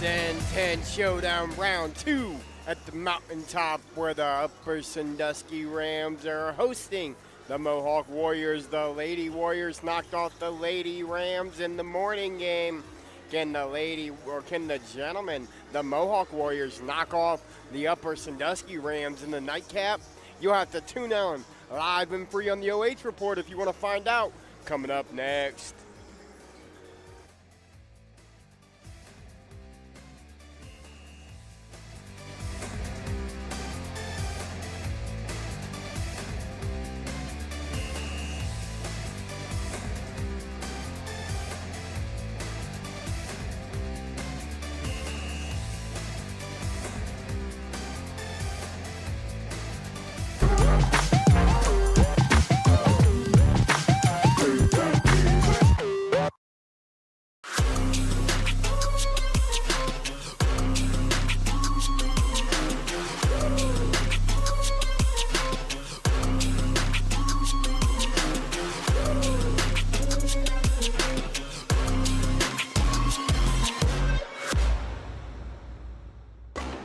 It's N10 Showdown Round 2 at the mountaintop where the Upper Sandusky Rams are hosting the Mohawk Warriors. The Lady Warriors knocked off the Lady Rams in the morning game. Can the gentlemen, the Mohawk Warriors, knock off the Upper Sandusky Rams in the nightcap? You'll have to tune in live and free on the OH Report if you want to find out. Coming up next.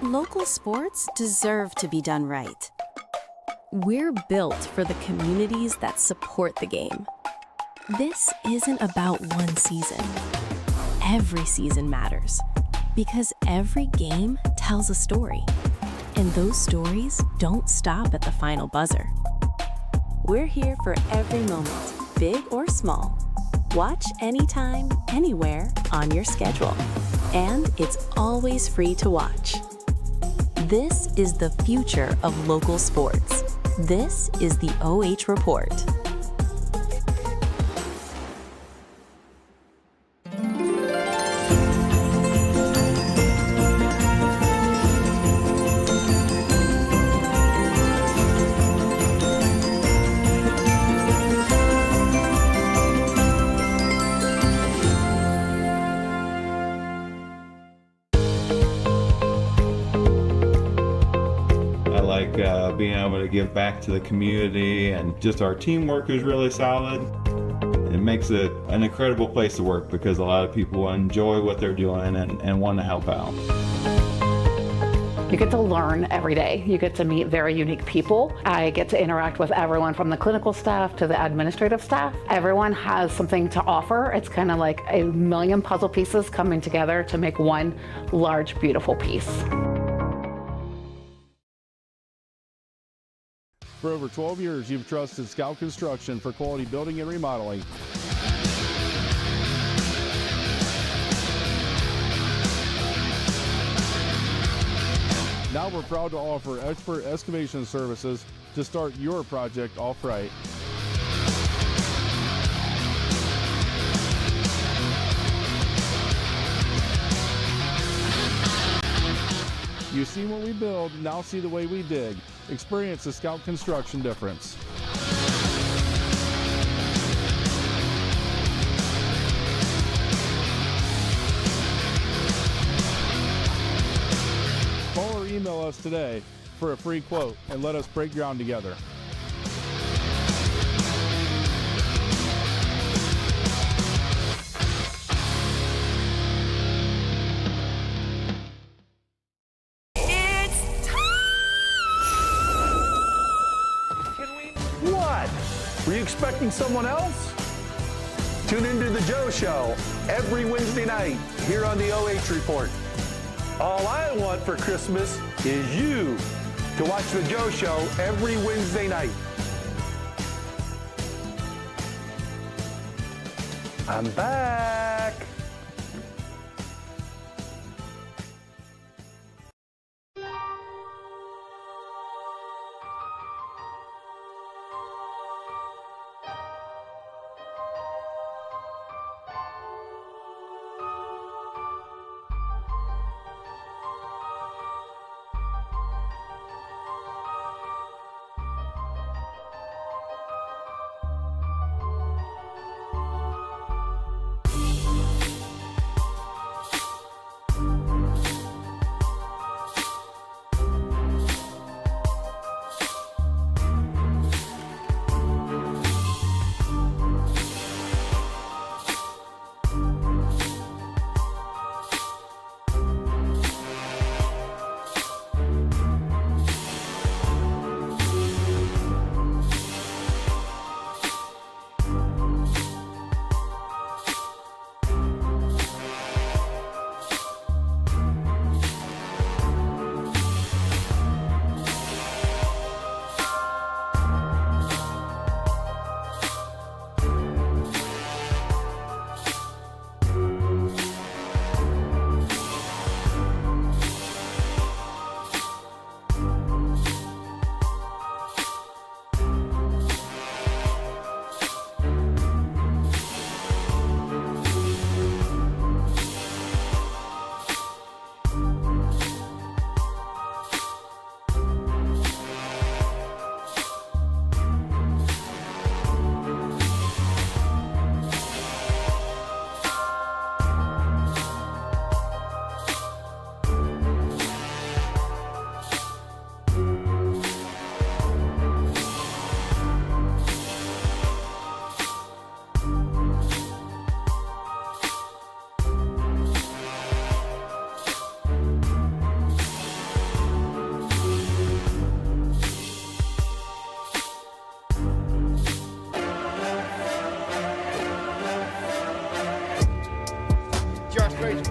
Local sports deserve to be done right. We're built for the communities that support the game. This isn't about one season. Every season matters because every game tells a story, and those stories don't stop at the final buzzer. We're here for every moment, big or small. Watch anytime, anywhere on your schedule, and it's always free to watch. This is the future of local sports. This is the OH Report. Being able to give back to the community, and just our teamwork is really solid. It makes it an incredible place to work because a lot of people enjoy what they're doing and want to help out. You get to learn every day. You get to meet very unique people. I get to interact with everyone from the clinical staff to the administrative staff. Everyone has something to offer. It's kind of like a million puzzle pieces coming together to make one large, beautiful piece. For over 12 years, you've trusted Scout Construction for quality building and remodeling. Now we're proud to offer expert excavation services to start your project off right. You see what we build, now see the way we dig. Experience the Scout Construction difference. Call or email us today for a free quote and let us break ground together. Were you expecting someone else? Tune into The Joe Show every Wednesday night here on the OH Report. All I want for Christmas is you to watch The Joe Show every Wednesday night. I'm back.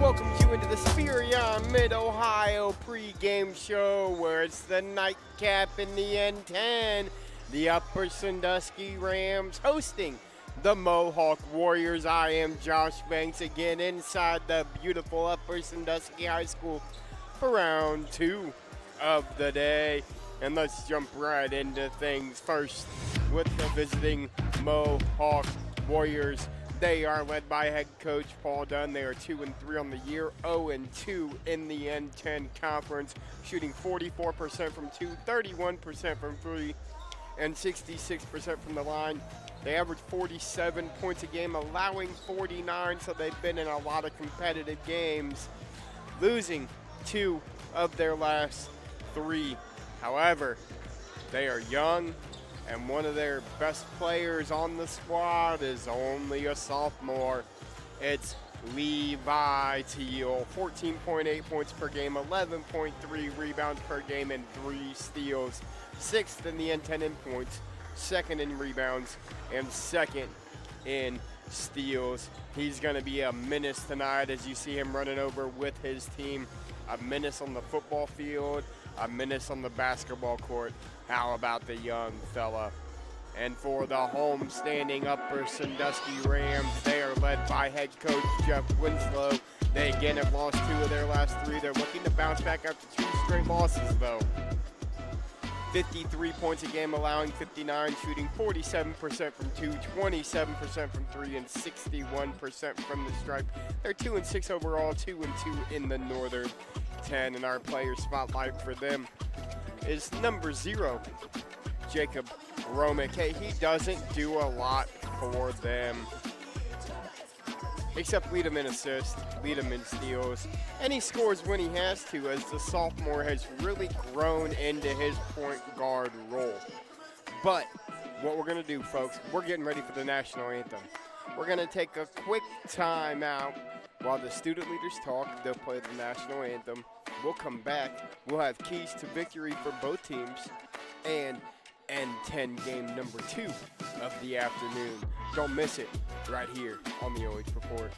welcomes you into the Spirion Mid-Ohio pre-game show where it's the nightcap in the N10. The Upper Sandusky Rams hosting the Mohawk Warriors. I am Josh Banks again inside the beautiful Upper Sandusky High School for round 2 of the day. And let's jump right into things first with the visiting Mohawk Warriors. They are led by head coach Paul Dunn. They are 2-3 on the year, 0-2 in the N10 conference, shooting 44% from 2, 31% from 3, and 66% from the line. They average 47 points a game, allowing 49, so they've been in a lot of competitive games, losing 2 of their last 3. However, they are young, and one of their best players on the squad is only a sophomore. It's Levi Teal, 14.8 points per game, 11.3 rebounds per game, and 3 steals. 6th in the N10 in points, 2nd in rebounds, and 2nd in steals. He's going to be a menace tonight as you see him running over with his team. A menace on the football field, a menace on the basketball court. How about the young fella? And for the home-standing Upper Sandusky Rams, they are led by head coach Jeff Winslow. They again have lost 2 of their last 3. They're looking to bounce back after 2 straight losses, though. 53 points a game, allowing 59, shooting 47% from 2, 27% from 3, and 61% from the stripe. They're 2-6 overall, 2-2 in the Northern 10, and our player spotlight for them is number 0, Jacob Romick. Hey, he doesn't do a lot for them, except lead him in assists, lead him in steals, and he scores when he has to, as the sophomore has really grown into his point guard role. But what we're going to do, folks, we're getting ready for the national anthem. We're going to take a quick time out while the student leaders talk. They'll play the national anthem. We'll come back. We'll have keys to victory for both teams and N10 game number 2 of the afternoon. Don't miss it right here on the OH Report.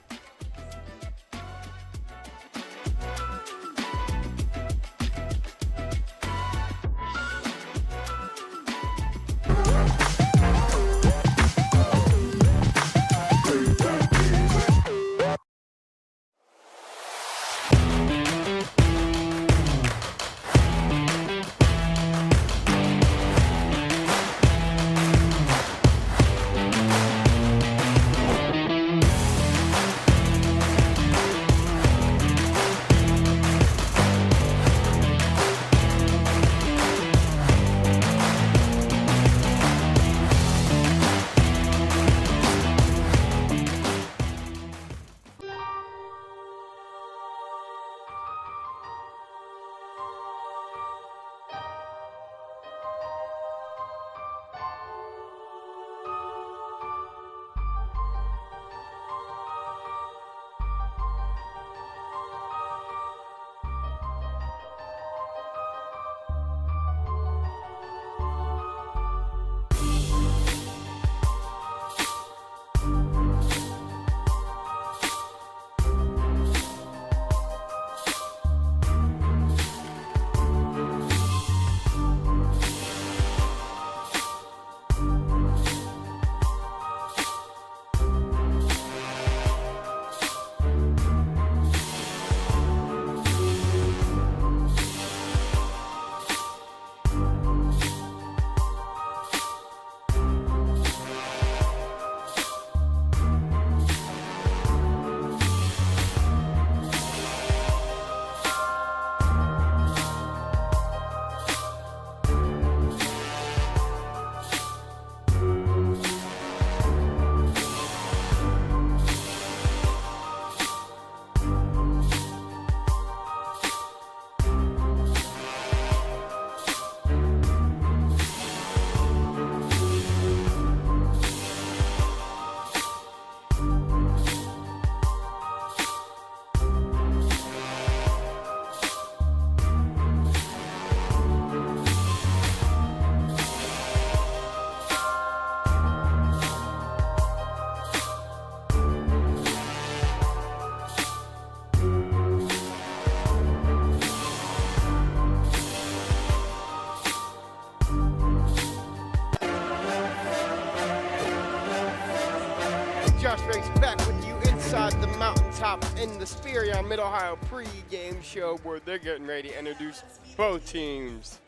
Josh Rakes back with you inside the mountaintop in the Spirion Mid-Ohio pre-game show where they're getting ready to introduce both teams.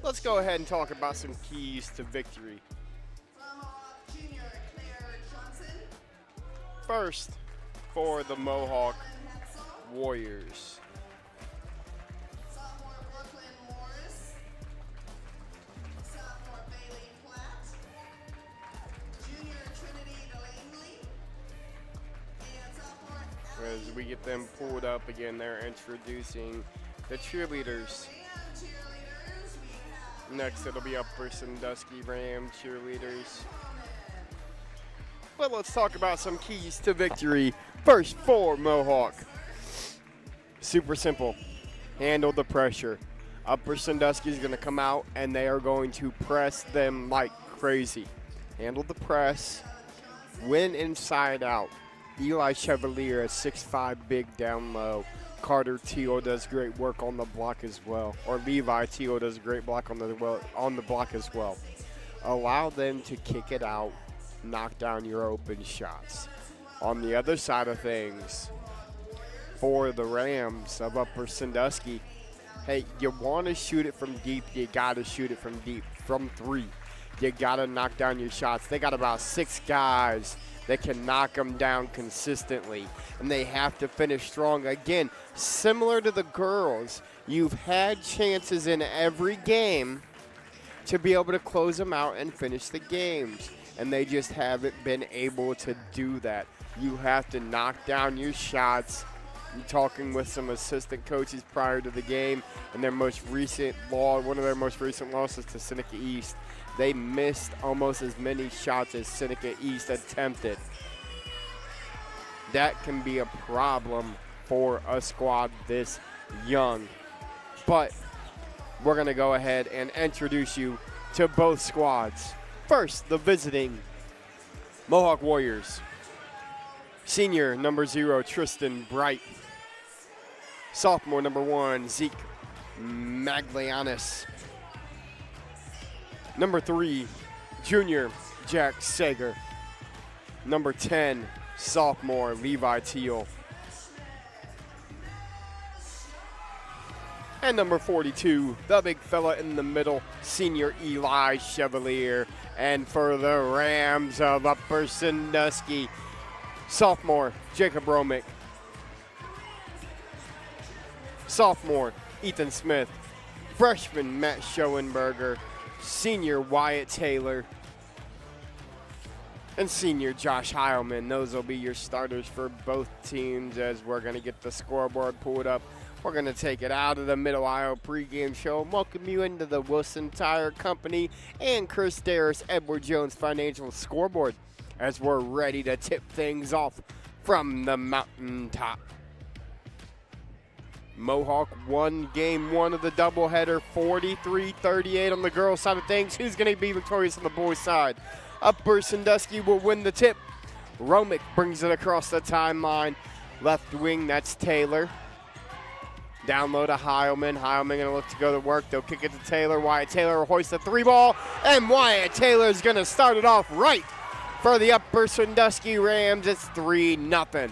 Let's go ahead and talk about some keys to victory. First, for the Mohawk Warriors. As we get them pulled up again, they're introducing the cheerleaders. Next, it'll be Upper Sandusky Ram cheerleaders. But let's talk about some keys to victory. First, for Mohawk. Super simple. Handle the pressure. Upper Sandusky is going to come out, and they are going to press them like crazy. Handle the press. Win inside out. Eli Chevalier, a 6'5", big down low. Carter Teal does great work on the block as well. Or Levi Teal does great block on the block as well. Allow them to kick it out, knock down your open shots. On the other side of things, for the Rams of Upper Sandusky, hey, you want to shoot it from deep, you got to shoot it from deep, from three. You got to knock down your shots. They got about 6 guys that can knock them down consistently, and they have to finish strong. Again, similar to the girls, you've had chances in every game to be able to close them out and finish the games, and they just haven't been able to do that. You have to knock down your shots. I'm talking with some assistant coaches prior to the game, and their most recent one of their most recent losses to Seneca East, they missed almost as many shots as Seneca East attempted. That can be a problem for a squad this young. But we're going to go ahead and introduce you to both squads. First, the visiting Mohawk Warriors. Senior number 0, Tristan Bright. Sophomore number 1, Zeke Maglianis. Number 3, junior Jack Sager. Number 10, sophomore Levi Teal. And number 42, the big fella in the middle, senior Eli Chevalier. And for the Rams of Upper Sandusky, sophomore Jacob Romick. Sophomore Ethan Smith. Freshman Matt Schoenberger. Senior Wyatt Taylor, and senior Josh Heilman. Those will be your starters for both teams as we're going to get the scoreboard pulled up. We're going to take it out of the Mid-Ohio pregame show and welcome you into the Wilson Tire Company and Chris Darris Edward Jones Financial Scoreboard as we're ready to tip things off from the mountaintop. Mohawk won game 1 of the doubleheader, 43-38 on the girls' side of things. Who's going to be victorious on the boys' side? Upper Sandusky will win the tip. Romick brings it across the timeline. Left wing, that's Taylor. Down low to Heilman. Heilman going to look to go to work. They'll kick it to Taylor. Wyatt Taylor will hoist the 3 ball, and Wyatt Taylor is going to start it off right for the Upper Sandusky Rams. It's 3-0.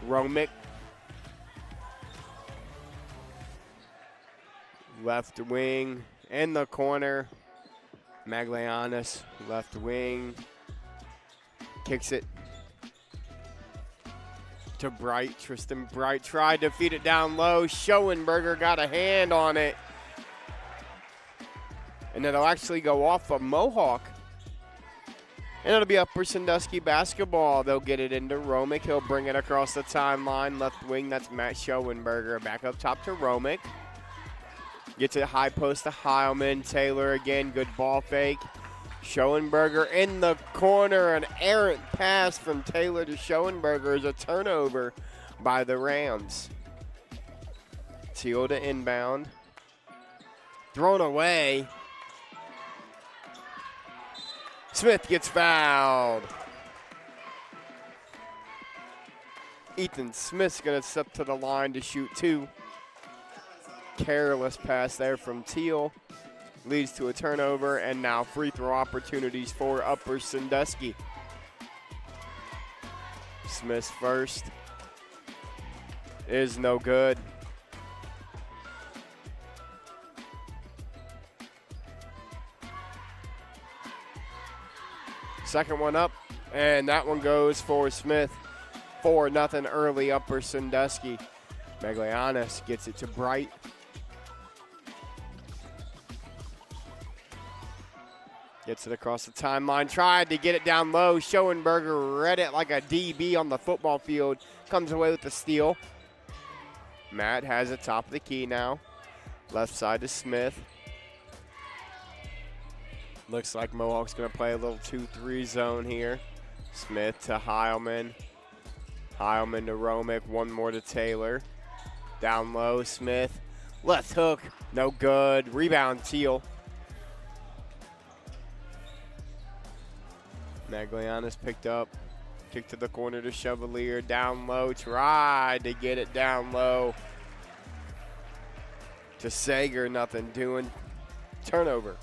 Romick. Left wing in the corner. Maglianis, left wing. Kicks it to Bright. Tristan Bright tried to feed it down low. Schoenberger got a hand on it. And it'll actually go off of Mohawk. And it'll be Upper Sandusky basketball. They'll get it into Romick. He'll bring it across the timeline. Left wing, that's Matt Schoenberger. Back up top to Romick. Gets it high post to Heilman. Taylor again, good ball fake. Schoenberger in the corner. An errant pass from Taylor to Schoenberger is a turnover by the Rams. Teal to inbound. Thrown away. Smith gets fouled. Ethan Smith's going to step to the line to shoot 2. Careless pass there from Teal. Leads to a turnover, and now free throw opportunities for Upper Sandusky. Smith's first is no good. Second one up, and that one goes for Smith. 4-0 early Upper Sandusky. Maglianis gets it to Bright. Gets it across the timeline, tried to get it down low. Schoenberger read it like a DB on the football field. Comes away with the steal. Matt has it top of the key now. Left side to Smith. Looks like Mohawk's going to play a little 2-3 zone here. Smith to Heilman. Heilman to Romick. One more to Taylor. Down low, Smith. Left hook, no good. Rebound, Teal. Maglianis picked up. Kick to the corner to Chevalier. Down low, tried to get it down low. To Sager, nothing doing. Turnover.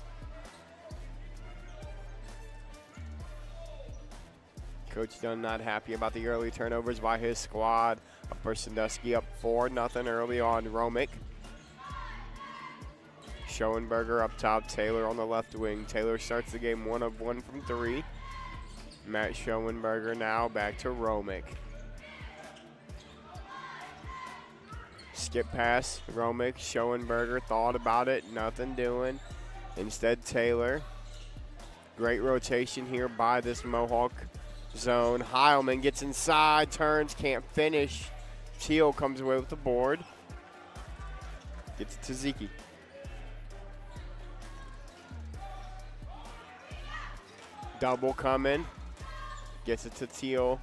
Coach Dunn not happy about the early turnovers by his squad. Upper Sandusky up 4-0 early on. Romick. Schoenberger up top. Taylor on the left wing. Taylor starts the game 1 of 1 from 3. Matt Schoenberger now back to Romick. Skip pass. Romick. Schoenberger thought about it. Nothing doing. Instead, Taylor. Great rotation here by this Mohawk zone. Heilman gets inside, turns, can't finish. Teal comes away with the board. Gets it to Zeke. Double coming. Gets it to Teal.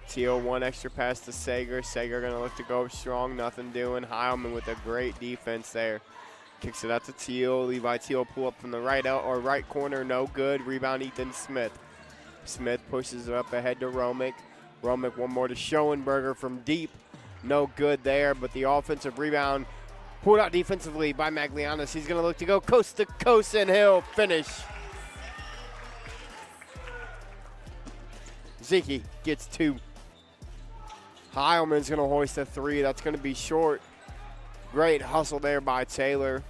Teal, one extra pass to Sager. Sager gonna look to go up strong, nothing doing. Heilman with a great defense there. Kicks it out to Teal. Levi Teal pull up from the right corner, no good. Rebound Ethan Smith. Smith pushes it up ahead to Romick. Romick one more to Schoenberger from deep. No good there, but the offensive rebound pulled out defensively by Maglianis. He's going to look to go coast to coast, and he'll finish. Zeke gets 2. Heilman's going to hoist a 3. That's going to be short. Great hustle there by Taylor.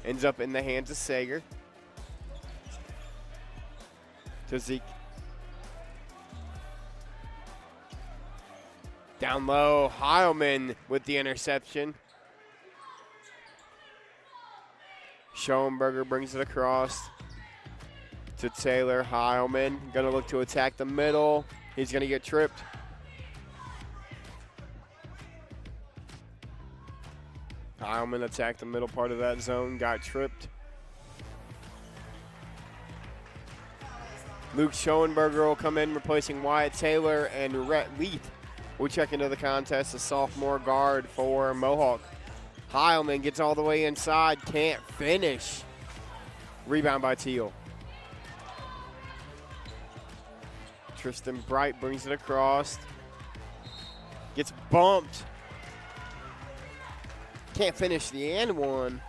Ends up in the hands of Sager. To Zeke. Down low, Heilman with the interception. Schoenberger brings it across to Taylor. Heilman gonna look to attack the middle. He's gonna get tripped. Heilman attacked the middle part of that zone, got tripped. Luke Schoenberger will come in, replacing Wyatt Taylor, and Rhett Leith will check into the contest, a sophomore guard for Mohawk. Heilman gets all the way inside, can't finish. Rebound by Teal. Tristan Bright brings it across. Gets bumped. Can't finish the and one,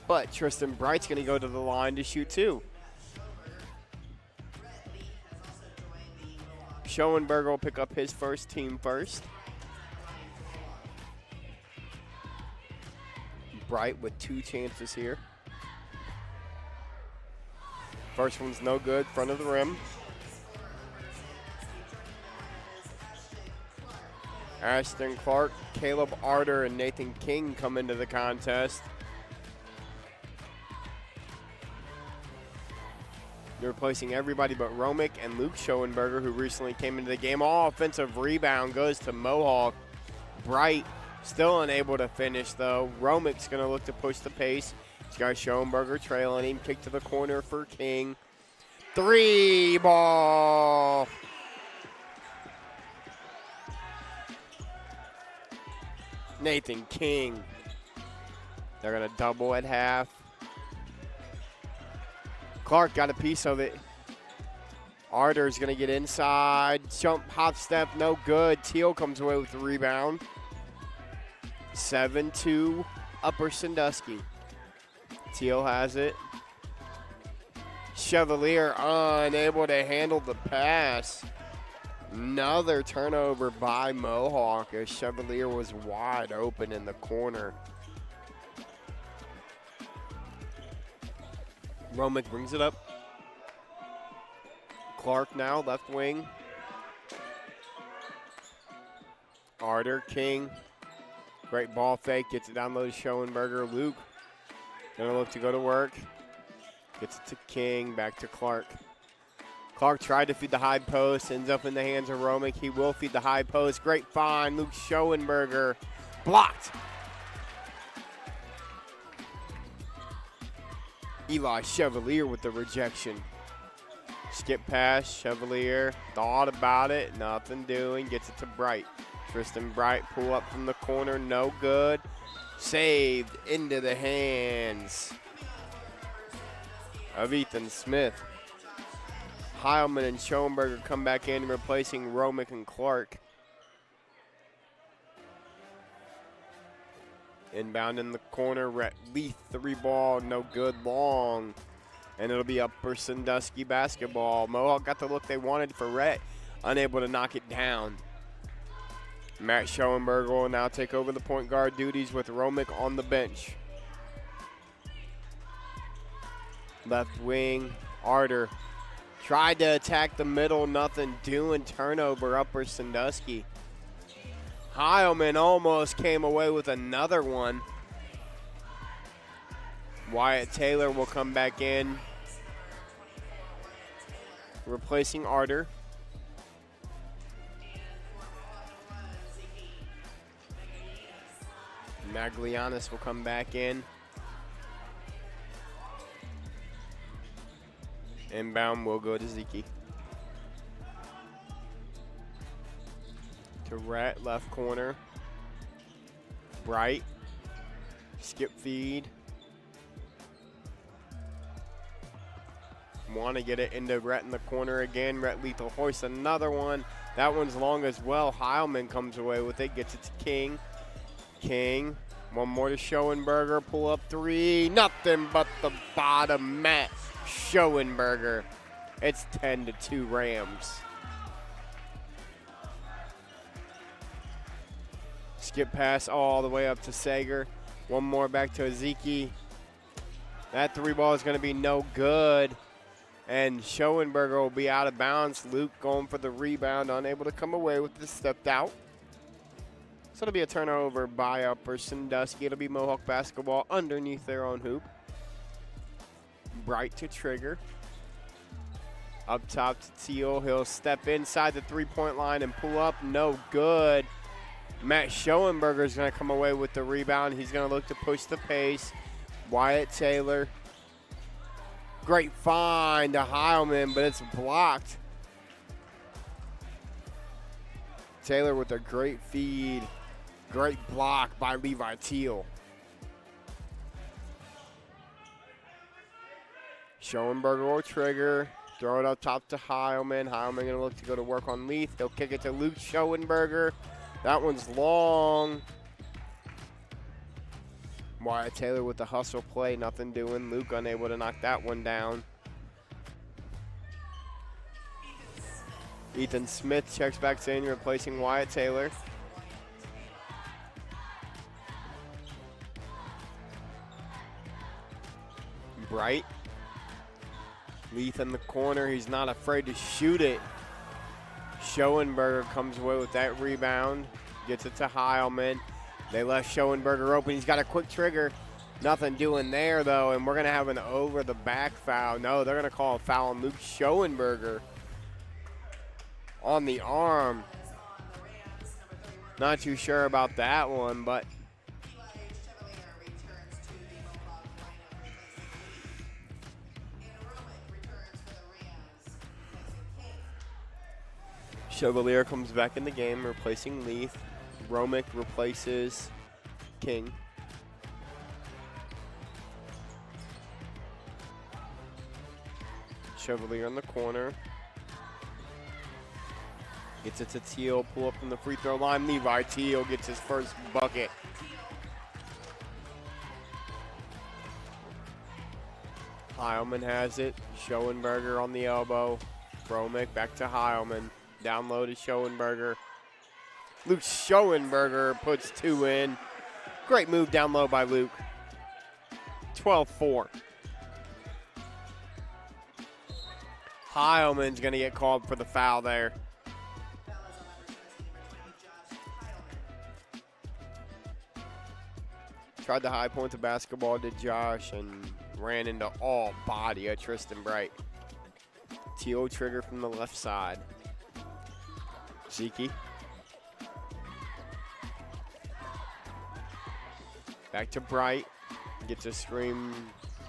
but Tristan Bright's going to go to the line to shoot 2. Schoenberger will pick up his first, team first. Bright with 2 chances here. First one's no good, front of the rim. Ashton Clark, Caleb Arter, and Nathan King come into the contest. They're replacing everybody but Romick and Luke Schoenberger, who recently came into the game. All offensive rebound goes to Mohawk. Bright still unable to finish, though. Romick's going to look to push the pace. He's got Schoenberger trailing him. Kick to the corner for King. 3 ball. Nathan King. They're going to double at half. Clark got a piece of it. Arter's going to get inside. Jump, hop step, no good. Teal comes away with the rebound. 7-2 Upper Sandusky. Teal has it. Chevalier unable to handle the pass. Another turnover by Mohawk as Chevalier was wide open in the corner. Romick brings it up. Clark now, left wing. Arter, King. Great ball fake, gets it down low to Schoenberger. Luke gonna look to go to work. Gets it to King, back to Clark. Clark tried to feed the high post, ends up in the hands of Romick. He will feed the high post. Great find, Luke Schoenberger. Blocked. Eli Chevalier with the rejection. Skip pass, Chevalier thought about it, nothing doing, gets it to Bright. Tristan Bright, pull up from the corner, no good. Saved into the hands of Ethan Smith. Heilman and Schoenberger come back in, replacing Romick and Clark. Inbound in the corner, Rhett Leith, 3-ball, no good, long. And it'll be Upper Sandusky basketball. Mohawk got the look they wanted for Rhett, unable to knock it down. Matt Schoenberger will now take over the point guard duties with Romick on the bench. Left wing, Arter. Tried to attack the middle, nothing doing. Turnover, Upper Sandusky. Heilman almost came away with another one. Wyatt Taylor will come back in, replacing Arter. Maglianis will come back in. Inbound will go to Zeke. To Rhett, left corner. Bright. Skip feed. Want to get it into Rhett in the corner again. Rhett Lethal hoists another one. That one's long as well. Heilman comes away with it. Gets it to King. King. One more to Schoenberger. Pull up three. Nothing but the bottom mat. Schoenberger. It's 10-2 Rams. Skip pass all the way up to Sager. One more back to Ezeki. That 3-ball is going to be no good. And Schoenberger will be out of bounds. Luke going for the rebound, unable to come away with it, stepped out. So it'll be a turnover by Upper Sandusky. It'll be Mohawk basketball underneath their own hoop. Bright to trigger. Up top to Teal. He'll step inside the three-point line and pull up. No good. Matt Schoenberger is going to come away with the rebound. He's going to look to push the pace. Wyatt Taylor. Great find to Heilman, but it's blocked. Taylor with a great feed. Great block by Levi Teal. Schoenberger will trigger. Throw it up top to Heilman. Heilman going to look to go to work on Leith. He'll kick it to Luke Schoenberger. That one's long. Wyatt Taylor with the hustle play. Nothing doing. Luke unable to knock that one down. Ethan Smith checks back in, replacing Wyatt Taylor. Bright. Leith in the corner. He's not afraid to shoot it. Schoenberger comes away with that rebound. Gets it to Heilman. They left Schoenberger open. He's got a quick trigger. Nothing doing there, though, and we're going to have an over-the-back foul. No, they're going to call a foul on Luke Schoenberger on the arm. Not too sure about that one, but Chevalier comes back in the game, replacing Leith. Romick replaces King. Chevalier in the corner. Gets it to Teal, pull up from the free throw line. Levi Teal gets his first bucket. Heilman has it. Schoenberger on the elbow. Romick back to Heilman. Down low to Schoenberger. Luke Schoenberger puts 2 in. Great move down low by Luke. 12-4. Heilman's going to get called for the foul there. Tried to high point the basketball, did Josh, and ran into all body of Tristan Bright. Teal trigger from the left side. Zeke. Back to Bright. Gets a screen.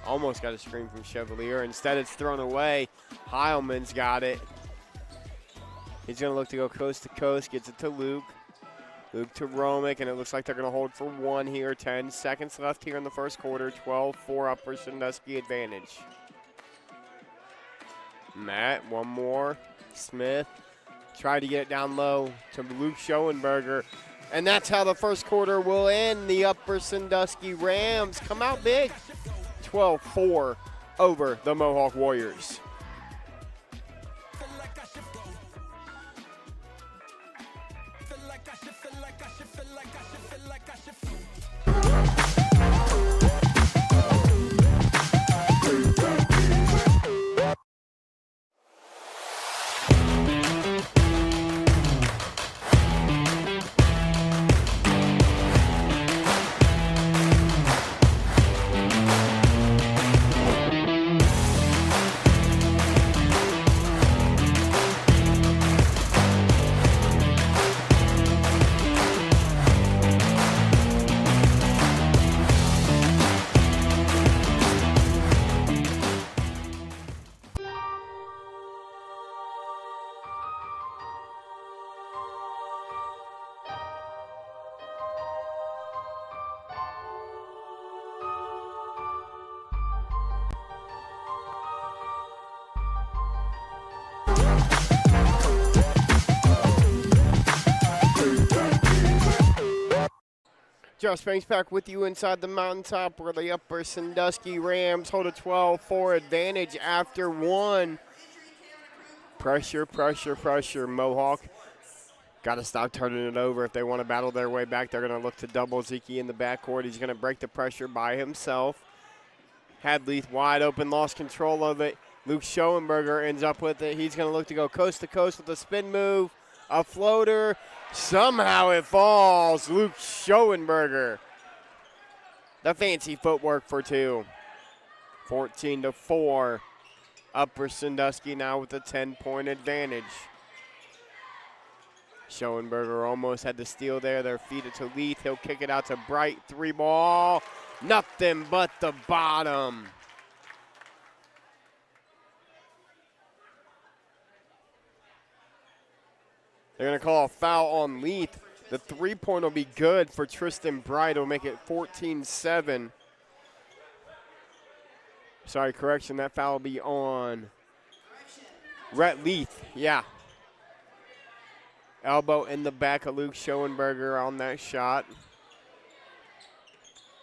Almost got a screen from Chevalier. Instead, it's thrown away. Heilman's got it. He's going to look to go coast to coast. Gets it to Luke. Luke to Romick, and it looks like they're going to hold for 1 here. 10 seconds left here in the first quarter. 12-4 Upper Sandusky advantage. Matt, one more. Smith tried to get it down low to Luke Schoenberger. And that's how the first quarter will end. The Upper Sandusky Rams come out big. 12-4 over the Mohawk Warriors. Josh Banks back with you inside the mountaintop where the Upper Sandusky Rams hold a 12-4 advantage after 1. Pressure, pressure, pressure. Mohawk got to stop turning it over. If they want to battle their way back, they're going to look to double Zeke in the backcourt. He's going to break the pressure by himself. Had Leith wide open, lost control of it. Luke Schoenberger ends up with it. He's going to look to go coast to coast with a spin move, a floater. Somehow it falls. Luke Schoenberger. The fancy footwork for 2. 14-4. Upper Sandusky now with a 10-point advantage. Schoenberger almost had the steal there. They'll feed it to Leith. He'll kick it out to Bright. 3 ball. Nothing but the bottom. They're going to call a foul on Leith. The 3-point will be good for Tristan Bright. It'll make it 14-7. Sorry, correction. That foul will be on Rhett Leith. Yeah. Elbow in the back of Luke Schoenberger on that shot.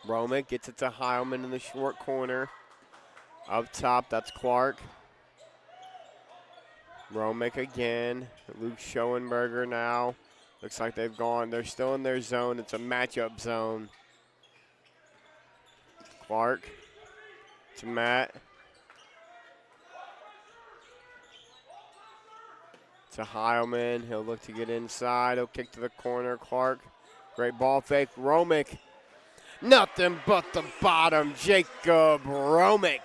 Romick gets it to Heilman in the short corner. Up top, that's Clark. Romick again. Luke Schoenberger now. Looks like they've gone. They're still in their zone. It's a matchup zone. Clark to Matt. To Heilman. He'll look to get inside. He'll kick to the corner. Clark. Great ball fake. Romick. Nothing but the bottom. Jacob Romick.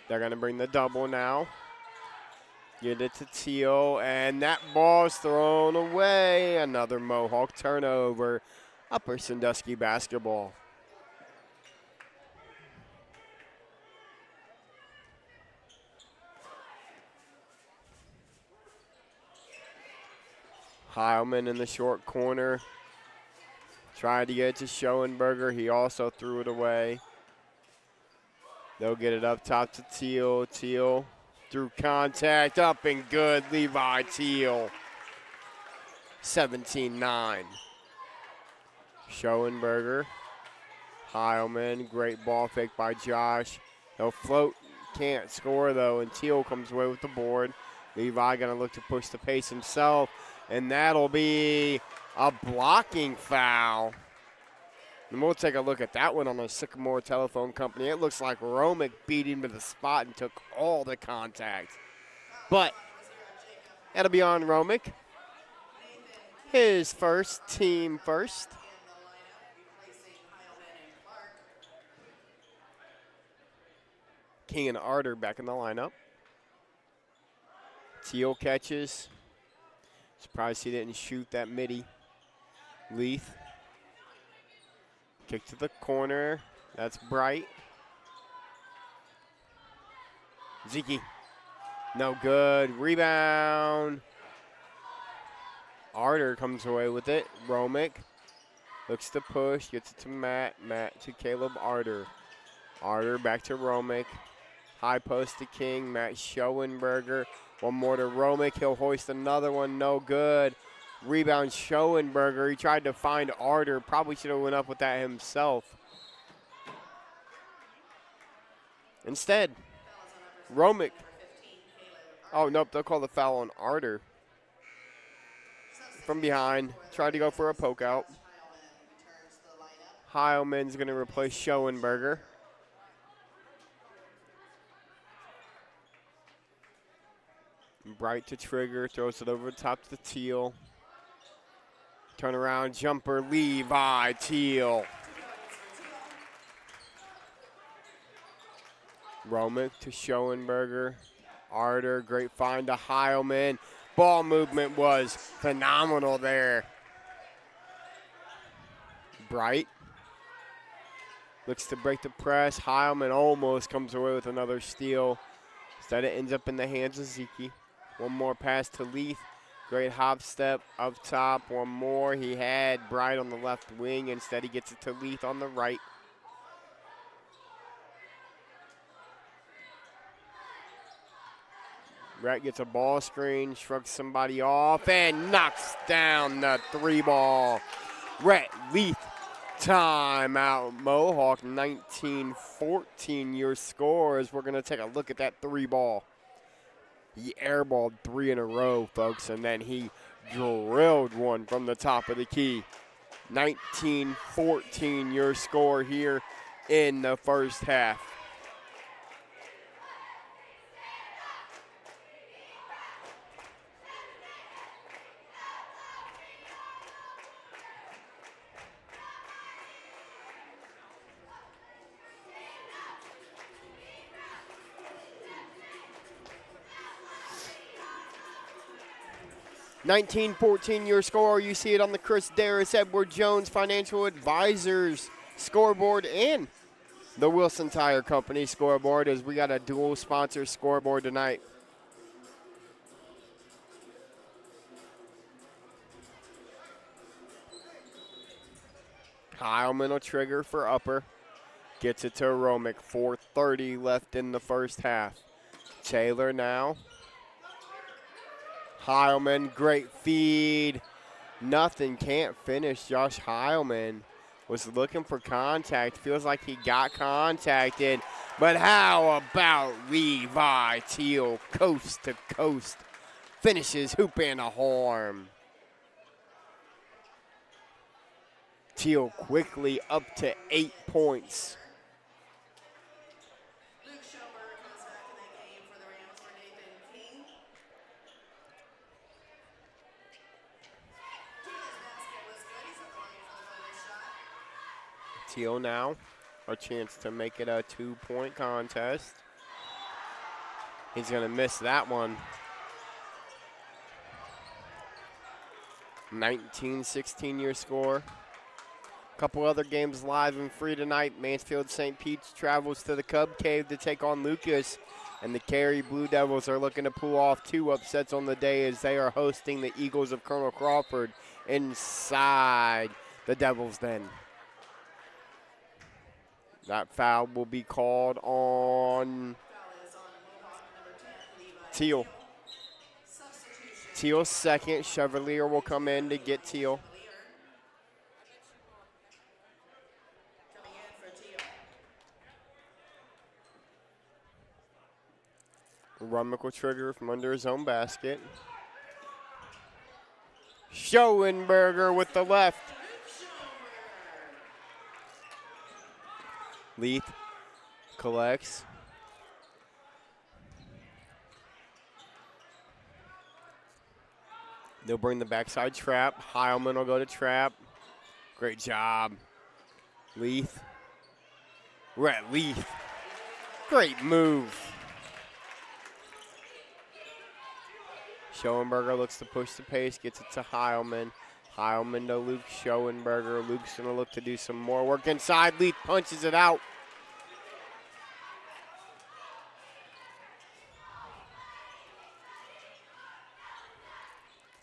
They're going to bring the double now. Get it to Teal, and that ball's thrown away. Another Mohawk turnover. Upper Sandusky basketball. Heilman in the short corner. Tried to get it to Schoenberger. He also threw it away. They'll get it up top to Teal. Teal through contact, up and good. Levi Teal. 17-9. Schoenberger. Heilman, great ball fake by Josh. He'll float, can't score though, and Teal comes away with the board. Levi gonna look to push the pace himself, and that'll be a blocking foul. And we'll take a look at that one on the Sycamore Telephone Company. It looks like Romick beat him to the spot and took all the contact. But that'll be on Romick. His first, team first. King and Arter back in the lineup. Teal catches. Surprised he didn't shoot that midi. Leith. Kick to the corner. That's Bright. Zeke. No good. Rebound. Arter comes away with it. Romick looks to push. Gets it to Matt. Matt to Caleb Arter. Arter back to Romick. High post to King. Matt Schoenberger. One more to Romick. He'll hoist another one. No good. Rebound Schoenberger. He tried to find Arter. Probably should have went up with that himself. Instead, Romick. Oh, nope. They'll call the foul on Arter. From behind. Tried to go for a poke out. Heilman's going to replace Schoenberger. Bright to Trigger. Throws it over the top to Teal. Turnaround jumper, Levi Teal. Romick to Schoenberger. Arter, great find to Heilman. Ball movement was phenomenal there. Bright looks to break the press. Heilman almost comes away with another steal. Instead, it ends up in the hands of Zeke. One more pass to Leith. Great hop step up top. One more. He had Bright on the left wing. Instead, he gets it to Leith on the right. Brett gets a ball screen, shrugs somebody off, and knocks down the three ball. Rhett Leith, timeout. Mohawk 19-14 your score as we're going to take a look at that three ball. He airballed three in a row, folks, and then he drilled one from the top of the key. 19-14 your score here in the first half. Your score. You see it on the Chris Darris Edward Jones Financial Advisors scoreboard and the Wilson Tire Company scoreboard, as we got a dual sponsor scoreboard tonight. Heilman will trigger for Upper. Gets it to Romick. 4:30 left in the first half. Taylor now. Heilman, great feed. Nothing, can't finish. Josh Heilman was looking for contact. Feels like he got contacted. But how about Levi Teal, coast to coast? Finishes hoop and a horn. Teal quickly up to 8 points. Teal now, a chance to make it a 2-point contest. He's going to miss that one. 19-16 your score. Couple other games live and free tonight. Mansfield St. Pete's travels to the Cub Cave to take on Lucas. And the Cary Blue Devils are looking to pull off 2 upsets on the day as they are hosting the Eagles of Colonel Crawford inside the Devils' Den. That foul will be called on Teal. Teal's second. Chevalier will come in to get Teal. Rummick will trigger from under his own basket. Schoenberger with the left. Leith collects. They'll bring the backside trap. Heilman will go to trap. Great job. Leith. We're at Leith. Great move. Schoenberger looks to push the pace, gets it to Heilman. Heilman to Luke Schoenberger. Luke's going to look to do some more work inside. Leith punches it out.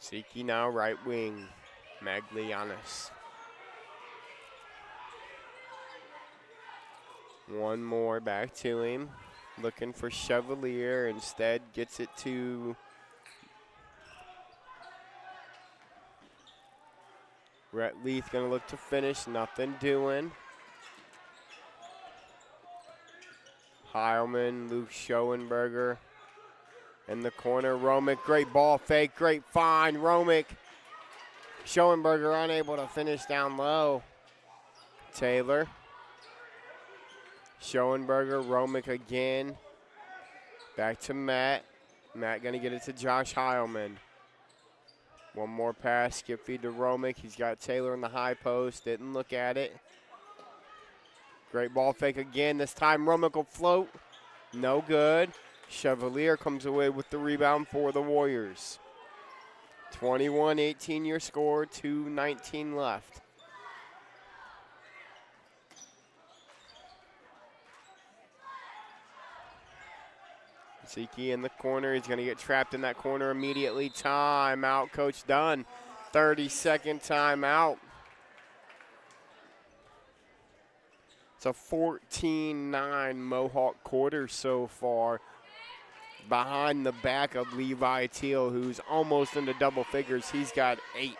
Siki now right wing. Maglianis. One more back to him. Looking for Chevalier. Instead gets it to Rhett Leith. Going to look to finish. Nothing doing. Heilman, Luke Schoenberger. In the corner, Romick, great ball fake, great find, Romick. Schoenberger unable to finish down low. Taylor. Schoenberger, Romick again. Back to Matt. Matt gonna get it to Josh Heilman. One more pass, skip feed to Romick. He's got Taylor in the high post, didn't look at it. Great ball fake again, this time Romick will float. No good. Chevalier comes away with the rebound for the Warriors. 21-18 your score, 2:19 left. Siki in the corner. He's going to get trapped in that corner immediately. Timeout, Coach Dunn. 30-second timeout. It's a 14-9 Mohawk quarter so far. Behind the back of Levi Teal, who's almost into double figures. He's got 8.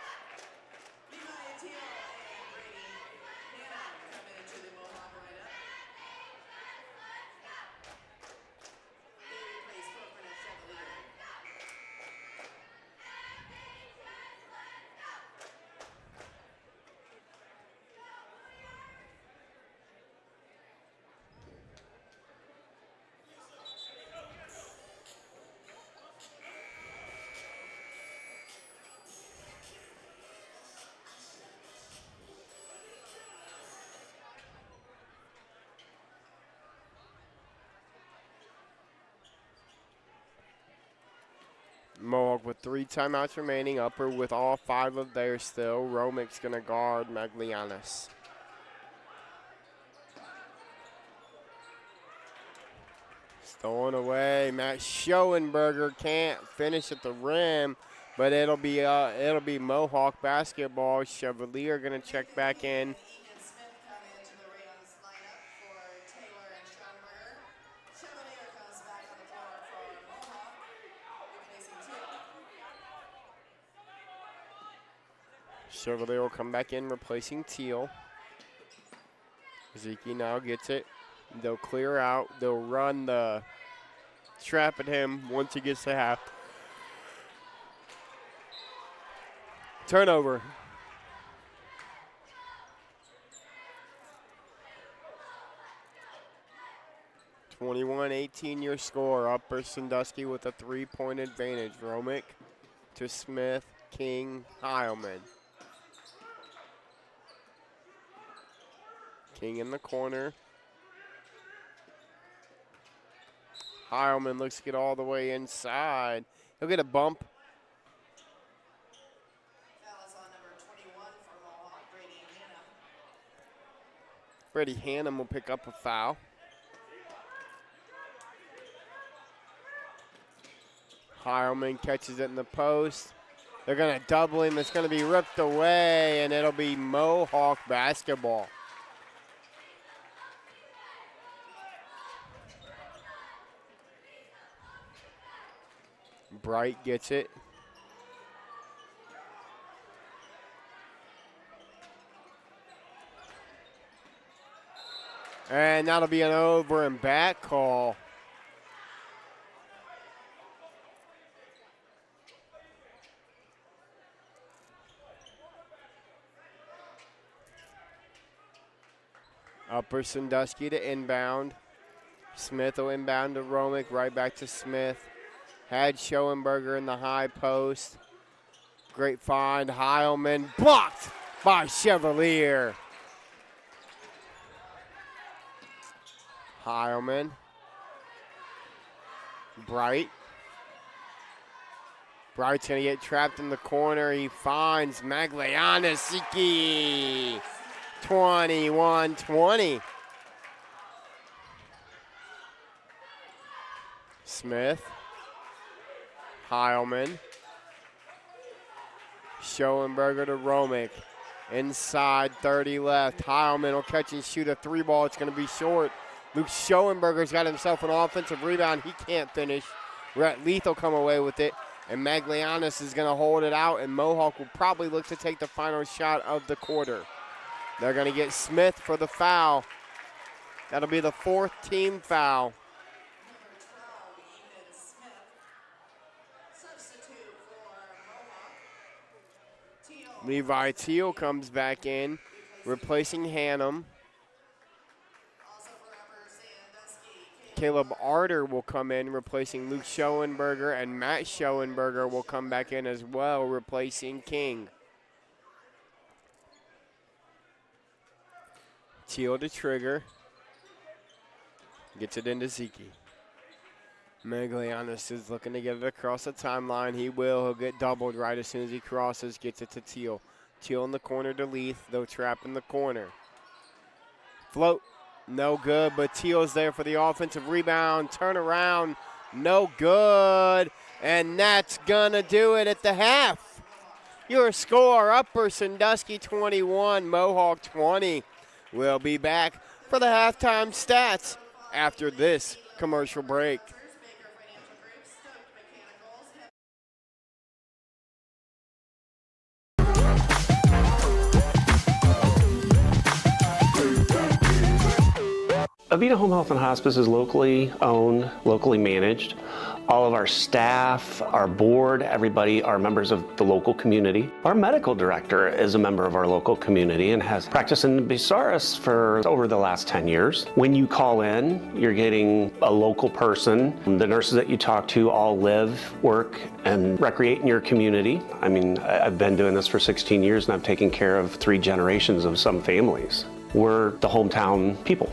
Mohawk with 3 timeouts remaining. Upper with all 5 of theirs still. Romick's going to guard Maglianis. Stolen away. Matt Schoenberger can't finish at the rim, but it'll be Mohawk basketball. Chevalier going to check back in. Chevalier will come back in, replacing Teal. Zeke now gets it. They'll clear out. They'll run the trap at him once he gets to half. Turnover. (21-18) your score. Upper Sandusky with a 3-point advantage. Romick to Smith, King, Heilman. King in the corner. Heilman looks to get all the way inside. He'll get a bump. Foul is on number 21 for Mohawk, Brady Hannum. Brady Hannum will pick up a foul. Heilman catches it in the post. They're going to double him. It's going to be ripped away, and it'll be Mohawk basketball. Bright gets it. And that'll be an over and back call. Upper Sandusky to inbound. Smith will inbound to Romick, right back to Smith. Had Schoenberger in the high post. Great find, Heilman, blocked by Chevalier. Heilman. Bright. Bright's gonna get trapped in the corner. He finds Maglianisiki. 21-20. Smith. Heilman. Schoenberger to Romick. Inside 30 left. Heilman will catch and shoot a 3-ball. It's going to be short. Luke Schoenberger's got himself an offensive rebound. He can't finish. Rhett Leith will come away with it. And Maglianis is going to hold it out. And Mohawk will probably look to take the final shot of the quarter. They're going to get Smith for the foul. That'll be the 4th team foul. Levi Teal comes back in, replacing Hannum. Caleb Arter will come in, replacing Luke Schoenberger, and Matt Schoenberger will come back in as well, replacing King. Teal to Trigger. Gets it into Zeke. Maglianis is looking to get it across the timeline. He will. He'll get doubled right as soon as he crosses. Gets it to Teal. Teal in the corner to Leith, though trap in the corner. Float. No good, but Teal's there for the offensive rebound. Turn around. No good. And that's going to do it at the half. Your score, Upper Sandusky 21, Mohawk 20. We'll be back for the halftime stats after this commercial break. Avita Home Health and Hospice is locally owned, locally managed. All of our staff, our board, everybody are members of the local community. Our medical director is a member of our local community and has practiced in Bucyrus for over the last 10 years. When you call in, you're getting a local person. The nurses that you talk to all live, work, and recreate in your community. I mean, I've been doing this for 16 years and I've taken care of 3 generations of some families. We're the hometown people.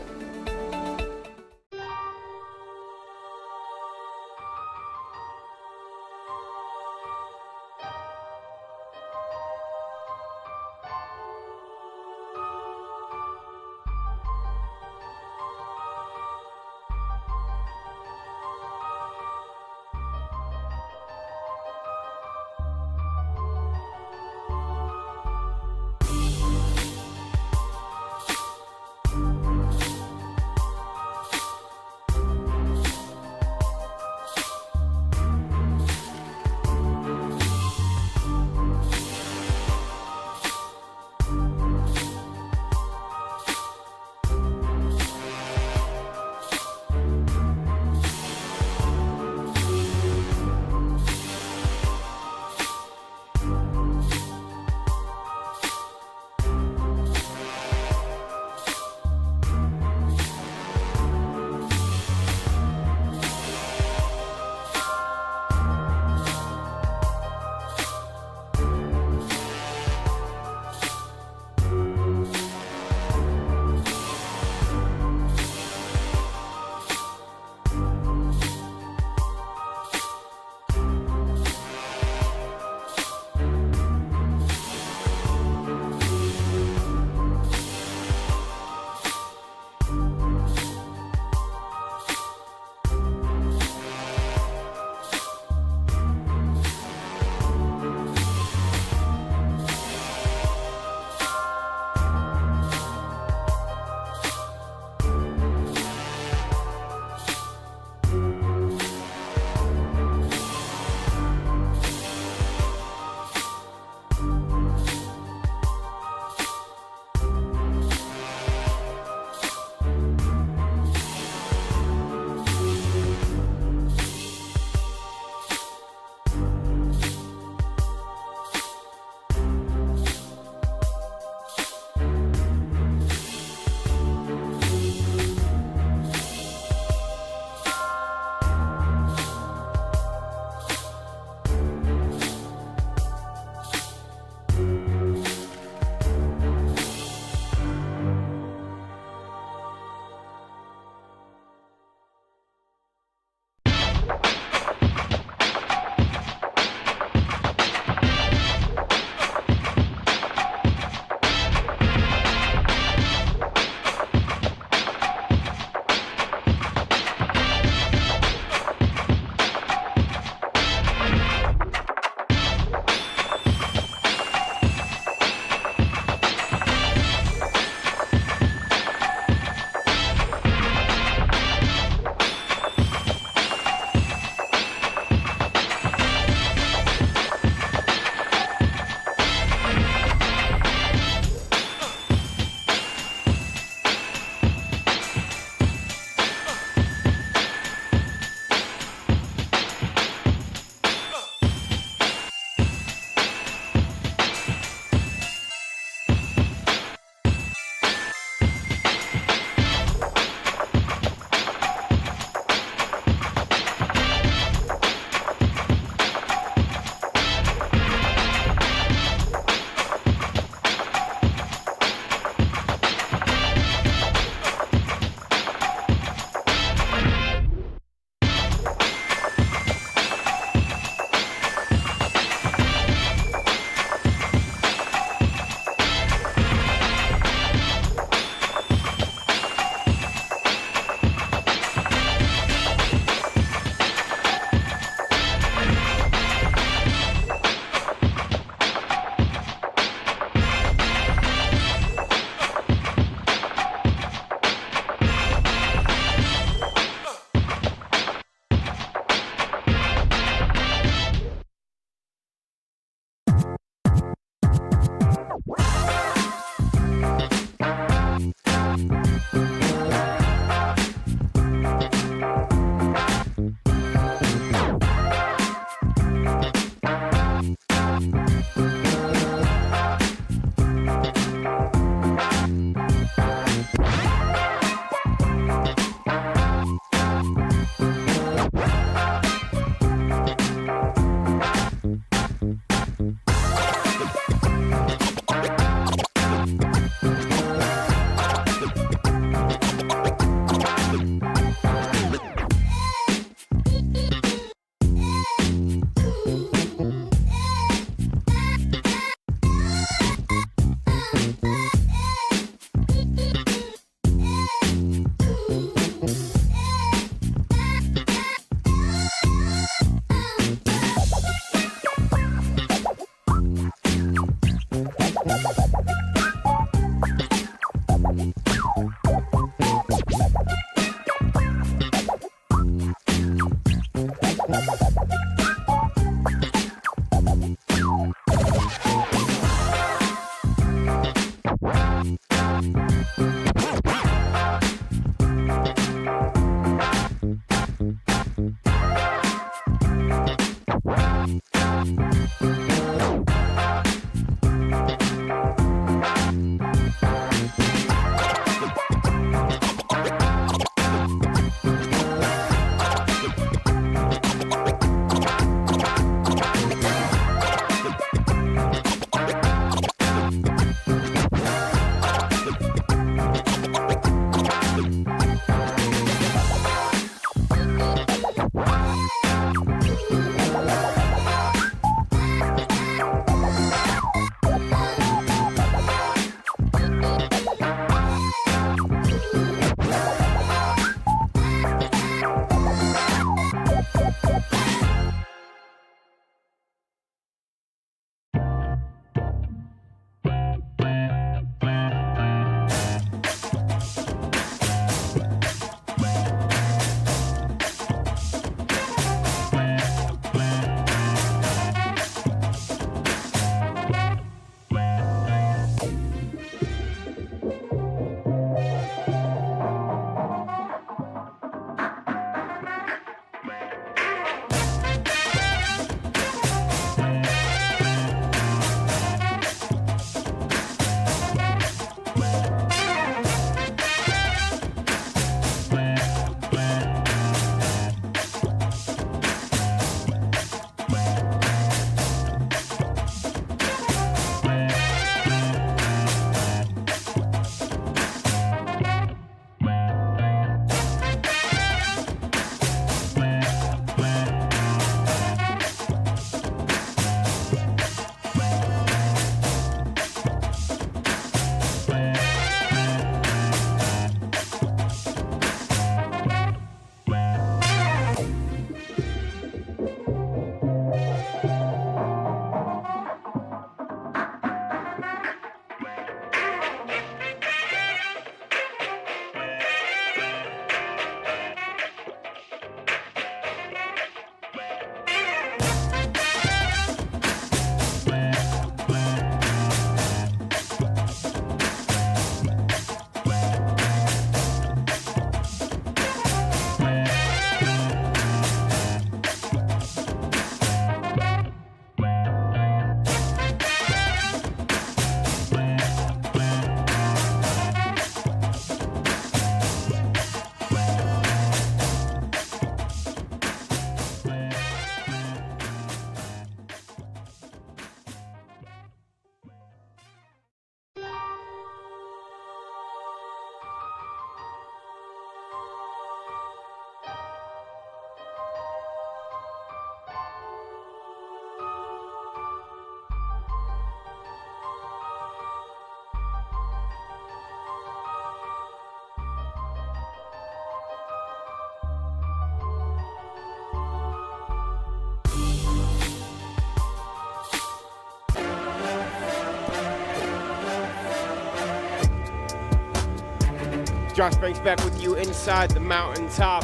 Josh Banks back with you inside the mountaintop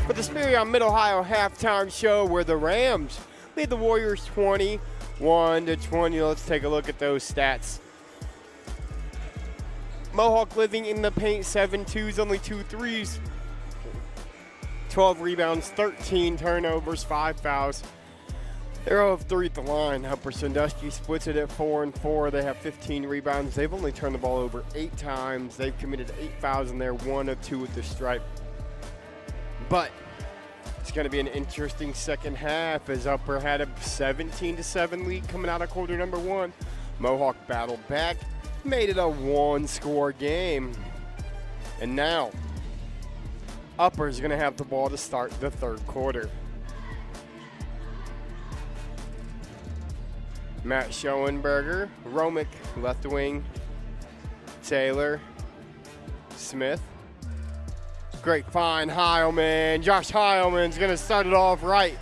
for the Superior Mid-Ohio halftime show where the Rams lead the Warriors 21-20. Let's take a look at those stats. Mohawk living in the paint, 7 twos, only 2 threes, 12 rebounds, 13 turnovers, 5 fouls. They're 0 of 3 at the line. Upper Sandusky splits it at 4 and 4. They have 15 rebounds. They've only turned the ball over 8 times. They've committed 8 fouls and they're 1 of 2 at the stripe. But it's going to be an interesting second half as Upper had a 17-7 lead coming out of quarter number 1. Mohawk battled back, made it a 1-score game. And now Upper is going to have the ball to start the third quarter. Matt Schoenberger, Romick, left wing, Taylor, Smith. Great find, Heilman. Josh Heilman's gonna start it off right.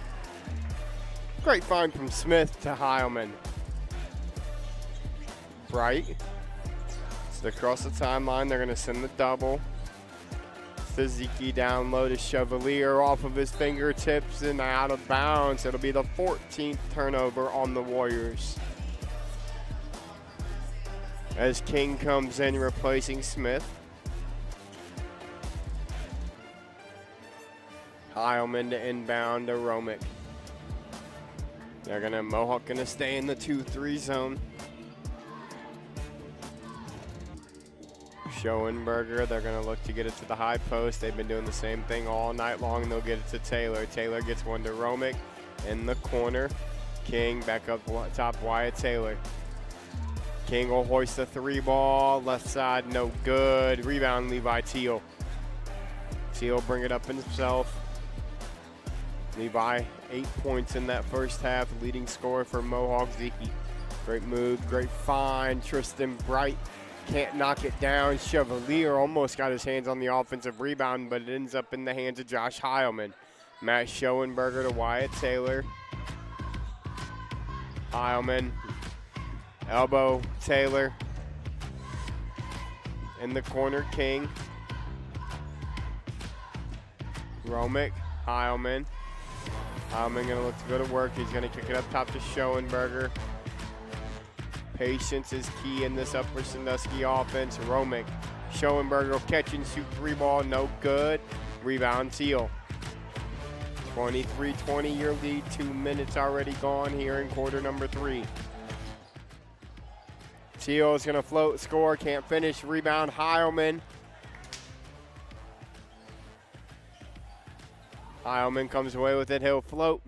Great find from Smith to Heilman. Bright. So across the timeline, they're gonna send the double. Tzatziki down low to Chevalier off of his fingertips and out of bounds. It'll be the 14th turnover on the Warriors. As King comes in replacing Smith. Heilman to inbound to Romick. Mohawk gonna stay in the 2-3 zone. Schoenberger, they're gonna look to get it to the high post. They've been doing the same thing all night long. They'll get it to Taylor. Taylor gets one to Romick in the corner. King back up top, Wyatt Taylor. King will hoist the 3 ball. Left side, no good. Rebound, Levi Teal. Teal bring it up himself. Levi, 8 points in that first half. Leading scorer for Mohawk. Zeke. Great move, great find. Tristan Bright can't knock it down. Chevalier almost got his hands on the offensive rebound, but it ends up in the hands of Josh Heilman. Matt Schoenberger to Wyatt Taylor. Heilman. Elbow, Taylor. In the corner, King. Romick, Heilman. Heilman gonna look to go to work. He's gonna kick it up top to Schoenberger. Patience is key in this Upper Sandusky offense. Romick, Schoenberger will catch and shoot 3 ball, no good. Rebound, Teal. 23-20 your lead, 2 minutes already gone here in quarter number 3. Teal is gonna float, score, can't finish. Rebound, Heilman. Heilman comes away with it, he'll float.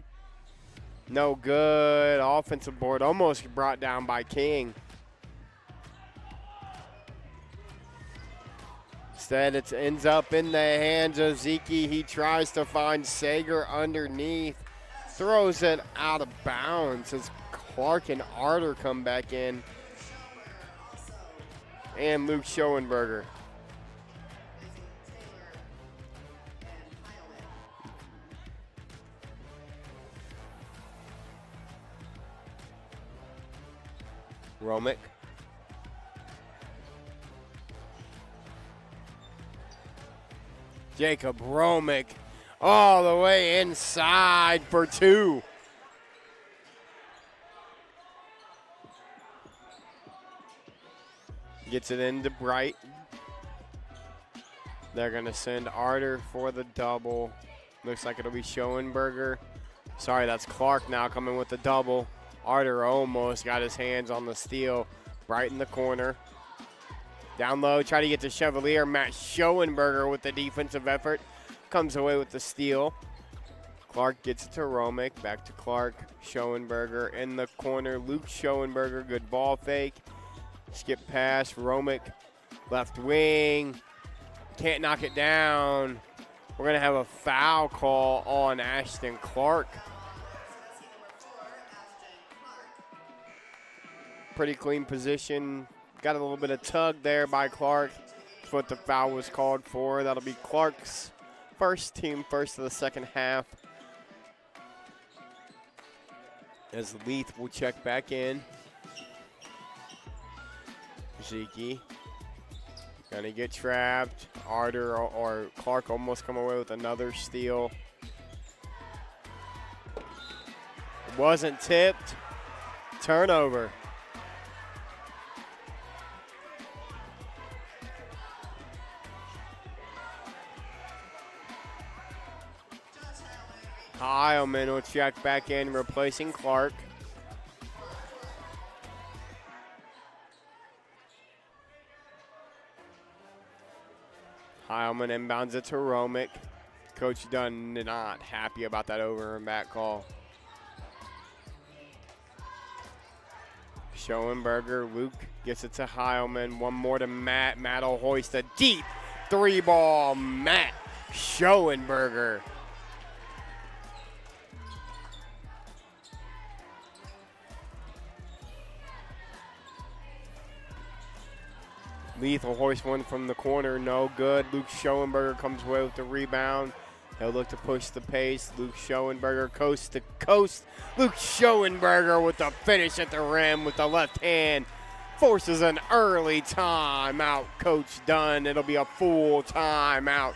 No good. Offensive board almost brought down by King. Instead, it ends up in the hands of Zeke. He tries to find Sager underneath. Throws it out of bounds as Clark and Arter come back in. And Luke Schoenberger. Romick. Jacob Romick all the way inside for 2. Gets it into Bright. They're going to send Arter for the double. Looks like it'll be Schoenberger. Sorry, that's Clark now coming with the double. Arter almost got his hands on the steal. Bright in the corner. Down low, try to get to Chevalier. Matt Schoenberger with the defensive effort. Comes away with the steal. Clark gets it to Romick. Back to Clark. Schoenberger in the corner. Luke Schoenberger, good ball fake. Skip pass. Romick, left wing. Can't knock it down. We're going to have a foul call on Ashton Clark. Pretty clean position. Got a little bit of tug there by Clark. That's what the foul was called for. That'll be Clark's first, team first of the second half. As Leith will check back in. Zeke gonna get trapped. Arter or Clark almost come away with another steal. It wasn't tipped. Turnover. Heilman will check back in, replacing Clark. Heilman inbounds it to Romick. Coach Dunn not happy about that over and back call. Schoenberger, Luke gets it to Heilman. One more to Matt. Matt will hoist a deep 3 ball. Matt Schoenberger. Leith will hoist one from the corner, no good. Luke Schoenberger comes away with the rebound. He'll look to push the pace. Luke Schoenberger coast to coast. Luke Schoenberger with the finish at the rim with the left hand. Forces an early timeout, Coach Dunn. It'll be a full timeout.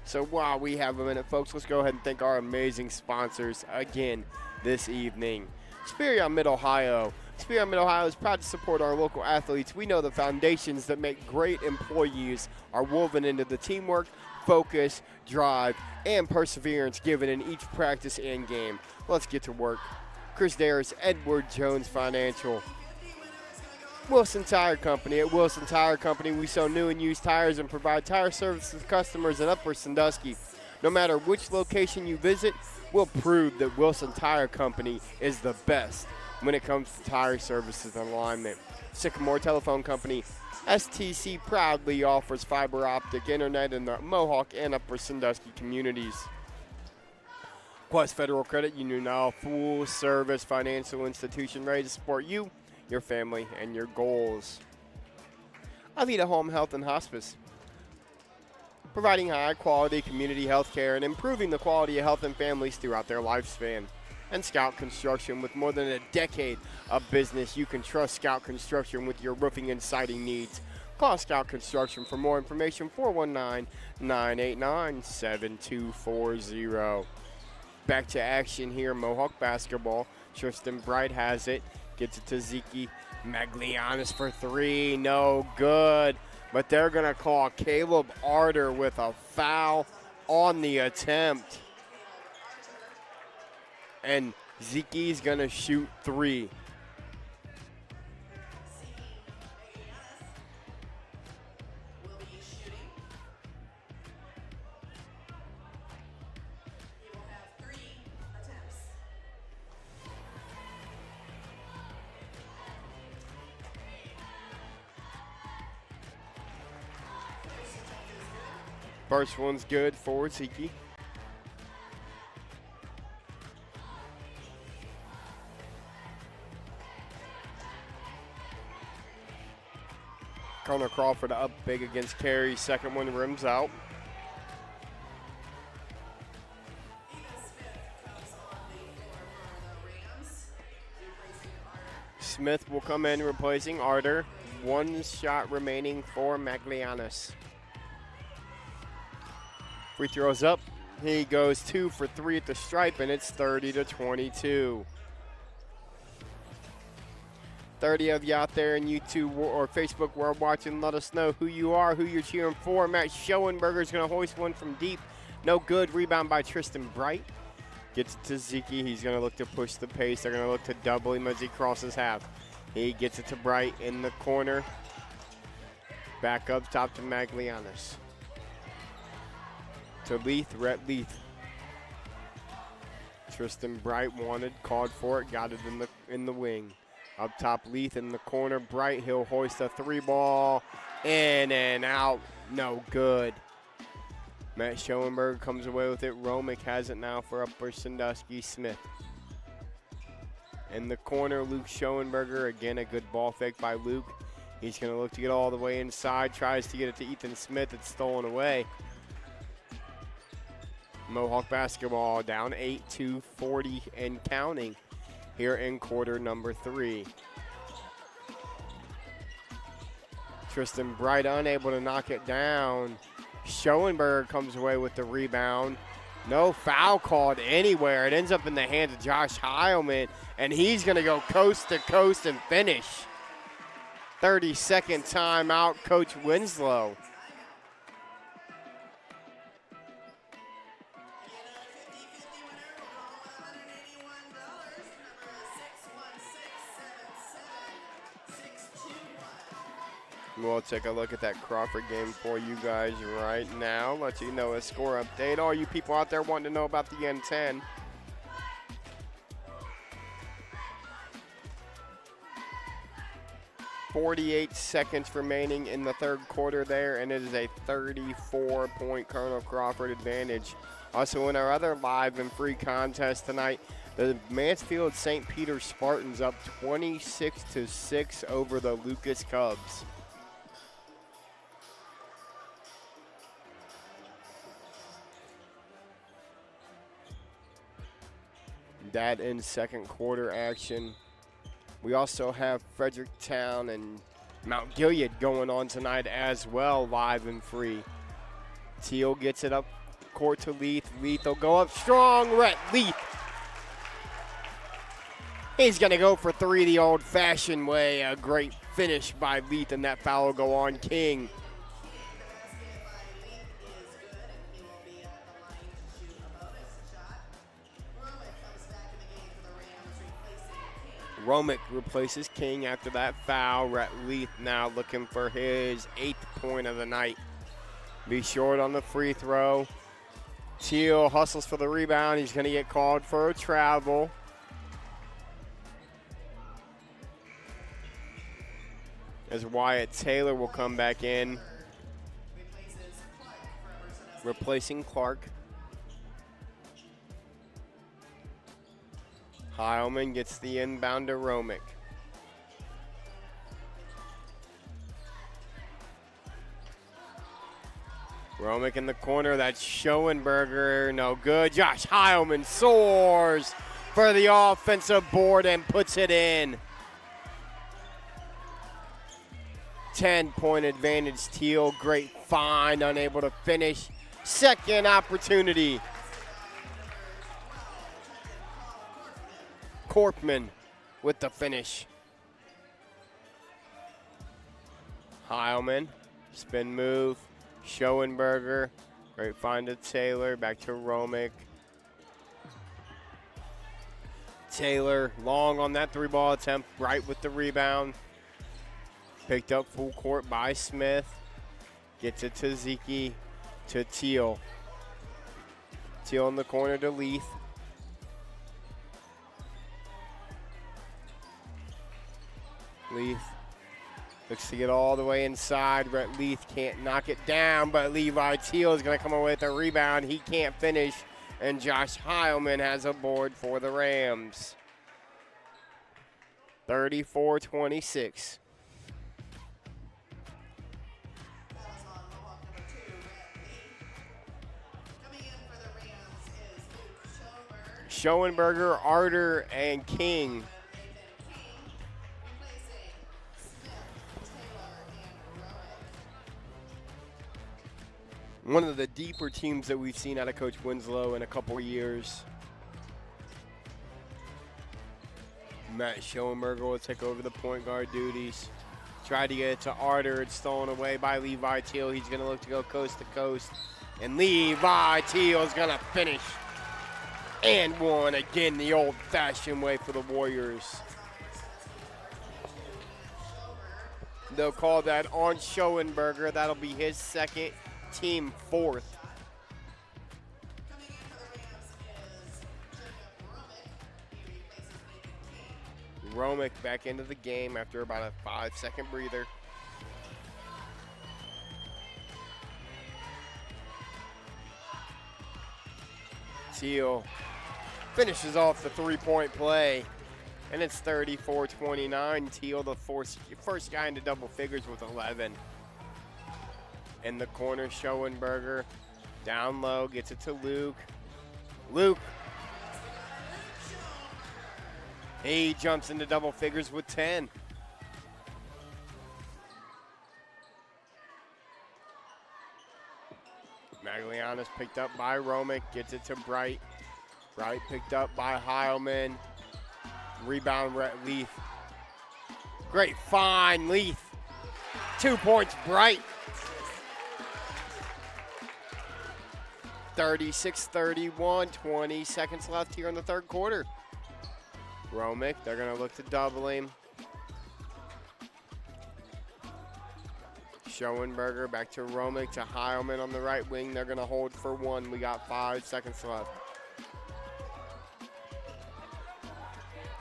So while we have a minute, folks, let's go ahead and thank our amazing sponsors again this evening. Superior Mid-Ohio. Superior Mid-Ohio is proud to support our local athletes. We know the foundations that make great employees are woven into the teamwork, focus, drive, and perseverance given in each practice and game. Let's get to work. Chris Darris, Edward Jones Financial. Wilson Tire Company. At Wilson Tire Company, we sell new and used tires and provide tire services to customers in Upper Sandusky. No matter which location you visit, we'll prove that Wilson Tire Company is the best when it comes to tire services and alignment. Sycamore Telephone Company. STC proudly offers fiber optic internet in the Mohawk and Upper Sandusky communities. Quest Federal Credit Union, now a full-service financial institution ready to support you, your family, and your goals. Avita Home Health and Hospice, providing high-quality community health care and improving the quality of health in families throughout their lifespan. And Scout Construction, with more than a decade of business, you can trust Scout Construction with your roofing and siding needs. Call Scout Construction for more information, 419-989-7240. Back to action here, Mohawk basketball. Tristan Bright has it, gets it to Zeke Maglianis for three, no good. But they're going to call Caleb Arter with a foul on the attempt. And Zeke's going to shoot three. First one's good for Zeke. Connor Crawford up big against Carey. Second one rims out. Smith will come in replacing Arter. One shot remaining for Maglianis. Free throws up. He goes 2 for 3 at the stripe, and it's 30-22. 30 of you out there in YouTube or Facebook world watching, let us know who you are, who you're cheering for. Matt Schoenberger is going to hoist one from deep. No good. Rebound by Tristan Bright. Gets it to Zeke. He's going to look to push the pace. They're going to look to double him as he crosses half. He gets it to Bright in the corner. Back up top to Maglianis. To Leith, Rhett Leith. Tristan Bright wanted, called for it, got it in the wing. Up top, Leith in the corner. Bright, he'll hoist a three ball. In and out, no good. Matt Schoenberg comes away with it. Romick has it now for Upper Sandusky. Smith. In the corner, Luke Schoenberger. Again, a good ball fake by Luke. He's going to look to get all the way inside. Tries to get it to Ethan Smith. It's stolen away. Mohawk basketball down 8-40 and counting here in quarter number 3. Tristan Bright unable to knock it down. Schoenberg comes away with the rebound. No foul called anywhere. It ends up in the hands of Josh Heilman, and he's going to go coast to coast and finish. 30-second timeout, Coach Winslow. We'll take a look at that Crawford game for you guys right now. Let you know a score update. All you people out there wanting to know about the N10. .48 seconds remaining in the third quarter there, and it is a 34-point Colonel Crawford advantage. Also in our other live and free contest tonight, the Mansfield St. Peter Spartans up 26-6 over the Lucas Cubs. That in second quarter action. We also have Fredericktown and Mount Gilead going on tonight as well, live and free. Teal gets it up court to Leith. Leith will go up strong. Rhett Leith. He's going to go for three the old-fashioned way. A great finish by Leith, and that foul will go on King. Romick replaces King after that foul. Rhett Leith now looking for his 8th point of the night. Be short on the free throw. Teal hustles for the rebound. He's going to get called for a travel. As Wyatt Taylor will come back in, replacing Clark. Heilman gets the inbound to Romick. Romick in the corner, that's Schoenberger, no good. Josh Heilman soars for the offensive board and puts it in. 10-point advantage, Teal, great find, unable to finish. Second opportunity. Korpman with the finish. Heilman, spin move. Schoenberger, great find to Taylor, back to Romick. Taylor, long on that 3-ball attempt, right with the rebound. Picked up full court by Smith. Gets it to Zeke, to Teal. Teal in the corner to Leith. Leith looks to get all the way inside. Rhett Leith can't knock it down, but Levi Teal is going to come away with a rebound. He can't finish, and Josh Heilman has a board for the Rams. 34-26. That was on Mohawk number 2, Rhett Leith. Coming in for the Rams is Luke Schoenberg. Schoenberger, Arter, and King. Nathan King replacing Smith, Taylor, and Romick. One of the deeper teams that we've seen out of Coach Winslow in a couple years. Matt Schoenberger will take over the point guard duties. Tried to get it to Arter. It's stolen away by Levi Teal. He's going to look to go coast to coast. And Levi Teal is going to finish. And one again, the old-fashioned way for the Warriors. They'll call that on Schoenberger. That'll be his second, team 4th. Coming in for the Rams is Jacob Romick. He replaces Nathan King. Romick back into the game after about a 5-second breather. Teal finishes off the 3-point play, and it's 34-29. Teal, the first guy into double figures with 11. In the corner, Schoenberger down low, gets it to Luke. Luke. He jumps into double figures with 10. Magliana's picked up by Romick, gets it to Bright. Bright picked up by Heilman. Rebound, Rhett Leith. Great find, Leith. 2 points, Bright. 36-31, 20 seconds left here in the third quarter. Romick, they're going to look to double him. Schoenberger back to Romick, to Heilman on the right wing. They're going to hold for 1. We got 5 seconds left.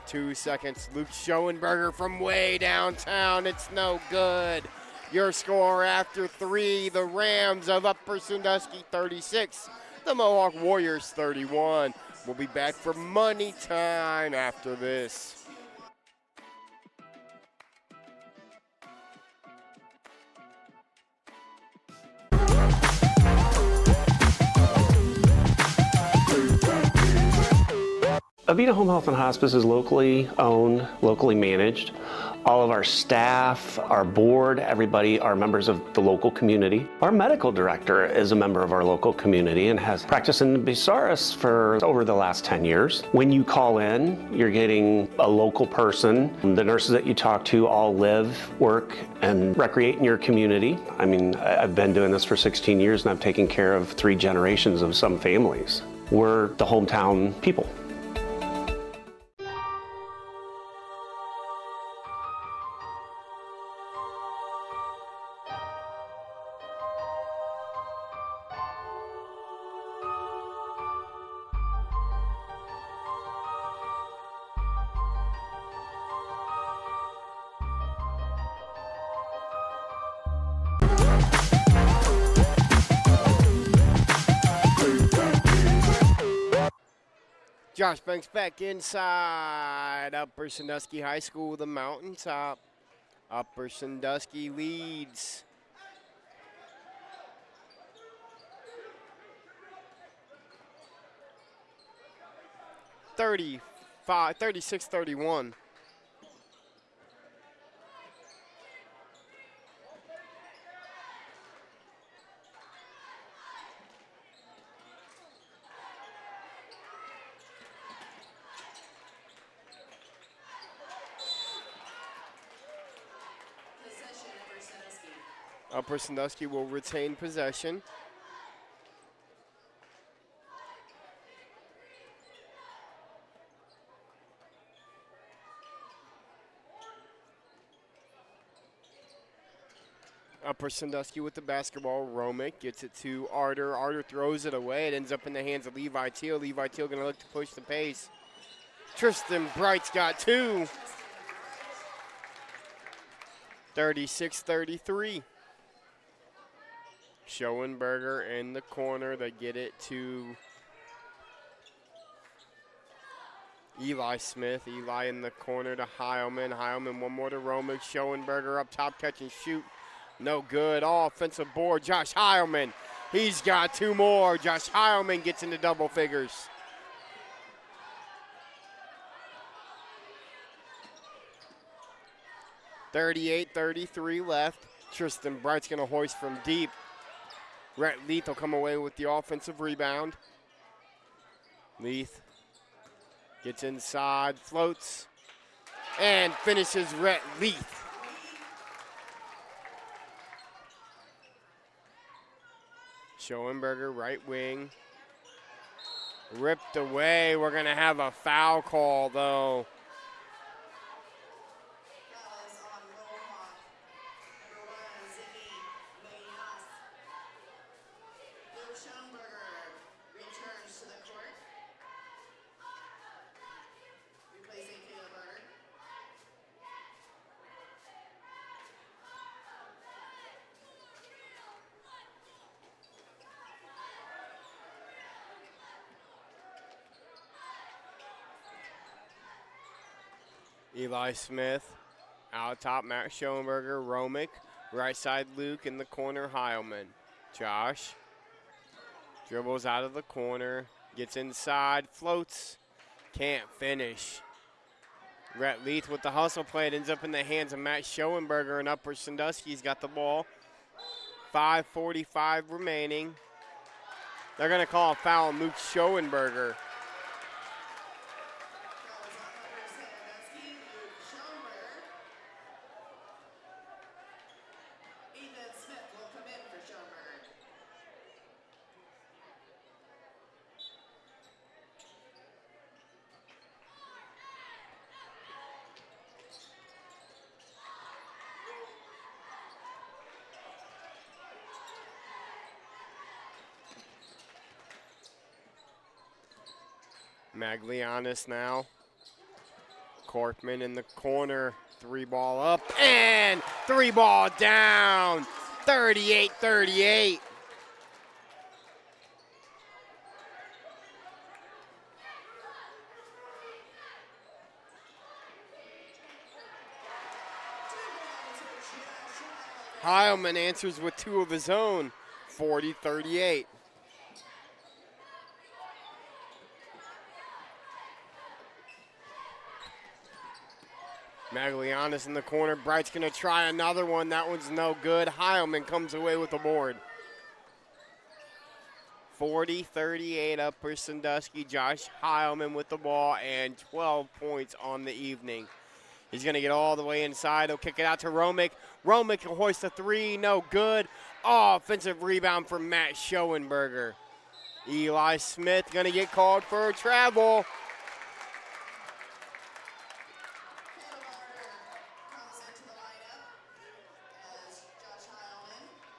2 seconds. Luke Schoenberger from way downtown. It's no good. Your score after 3, the Rams of Upper Sandusky 36, the Mohawk Warriors 31. We'll be back for money time after this. Avita Home Health and Hospice is locally owned, locally managed. All of our staff, our board, everybody are members of the local community. Our medical director is a member of our local community and has practiced in Bucyrus for over the last 10 years. When you call in, you're getting a local person. The nurses that you talk to all live, work, and recreate in your community. I mean, I've been doing this for 16 years and I've taken care of 3 generations of some families. We're the hometown people. Josh banks back inside. Upper Sandusky High School, the mountaintop. Upper Sandusky leads. $36-31. Upper Sandusky will retain possession. Upper Sandusky with the basketball. Romick gets it to Arter. Arter throws it away. It ends up in the hands of Levi Teal. Levi Teal going to look to push the pace. Tristan Bright's got two. 36-33. Schoenberger in the corner. They get it to Eli Smith. Eli in the corner to Heilman. Heilman one more to Romick. Schoenberger up top, catch and shoot. No good. Offensive board. Josh Heilman. He's got two more. Josh Heilman gets into double figures. $38-33 left. Tristan Bright's going to hoist from deep. Rhett Leith will come away with the offensive rebound. Leith gets inside, floats, and finishes Rhett Leith. Schoenberger, right wing. Ripped away. We're going to have a foul call, though. Eli Smith, out top, Matt Schoenberger, Romick, right side Luke, in the corner, Heilman. Josh dribbles out of the corner, gets inside, floats, can't finish. Rhett Leith with the hustle play, it ends up in the hands of Matt Schoenberger, and Upper Sandusky's got the ball. 5:45 remaining. They're going to call a foul on Luke Schoenberger. Maglianis now. Corkman in the corner. Three ball up and three ball down. 38-38. Heilman answers with two of his own. 40-38. Maglianis in the corner. Bright's going to try another one. That one's no good. Heilman comes away with the board. 40-38 Upper Sandusky. Josh Heilman with the ball and 12 points on the evening. He's going to get all the way inside. He'll kick it out to Romick. Romick will hoist a three. No good. Offensive rebound from Matt Schoenberger. Eli Smith going to get called for a travel.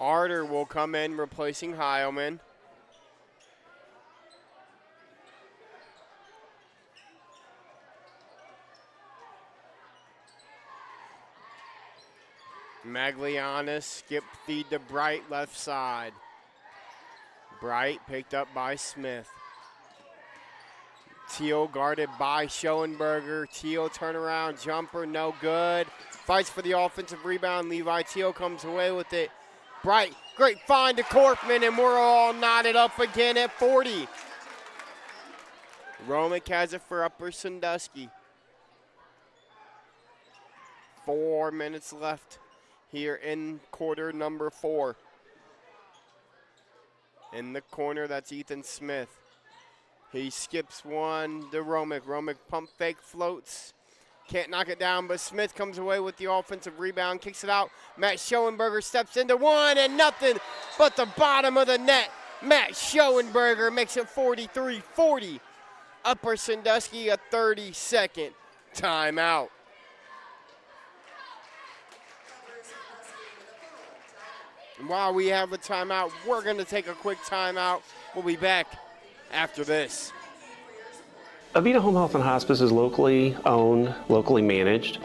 Arter will come in replacing Heilman. Maglianis skip feed to Bright left side. Bright picked up by Smith. Teal guarded by Schoenberger. Teal turnaround jumper, no good. Fights for the offensive rebound. Levi Teal comes away with it. Bright, great find to Korfman, and we're all knotted up again at 40. Romick has it for Upper Sandusky. 4 minutes left here in quarter number 4. In the corner, that's Ethan Smith. He skips one to Romick. Romick pump fake, floats. Can't knock it down, but Smith comes away with the offensive rebound, kicks it out. Matt Schoenberger steps into one and nothing but the bottom of the net. Matt Schoenberger makes it 43-40. Upper Sandusky a 30-second timeout. And while we have a timeout, we're going to take a quick timeout. We'll be back after this. Avita Home Health and Hospice is locally owned, locally managed.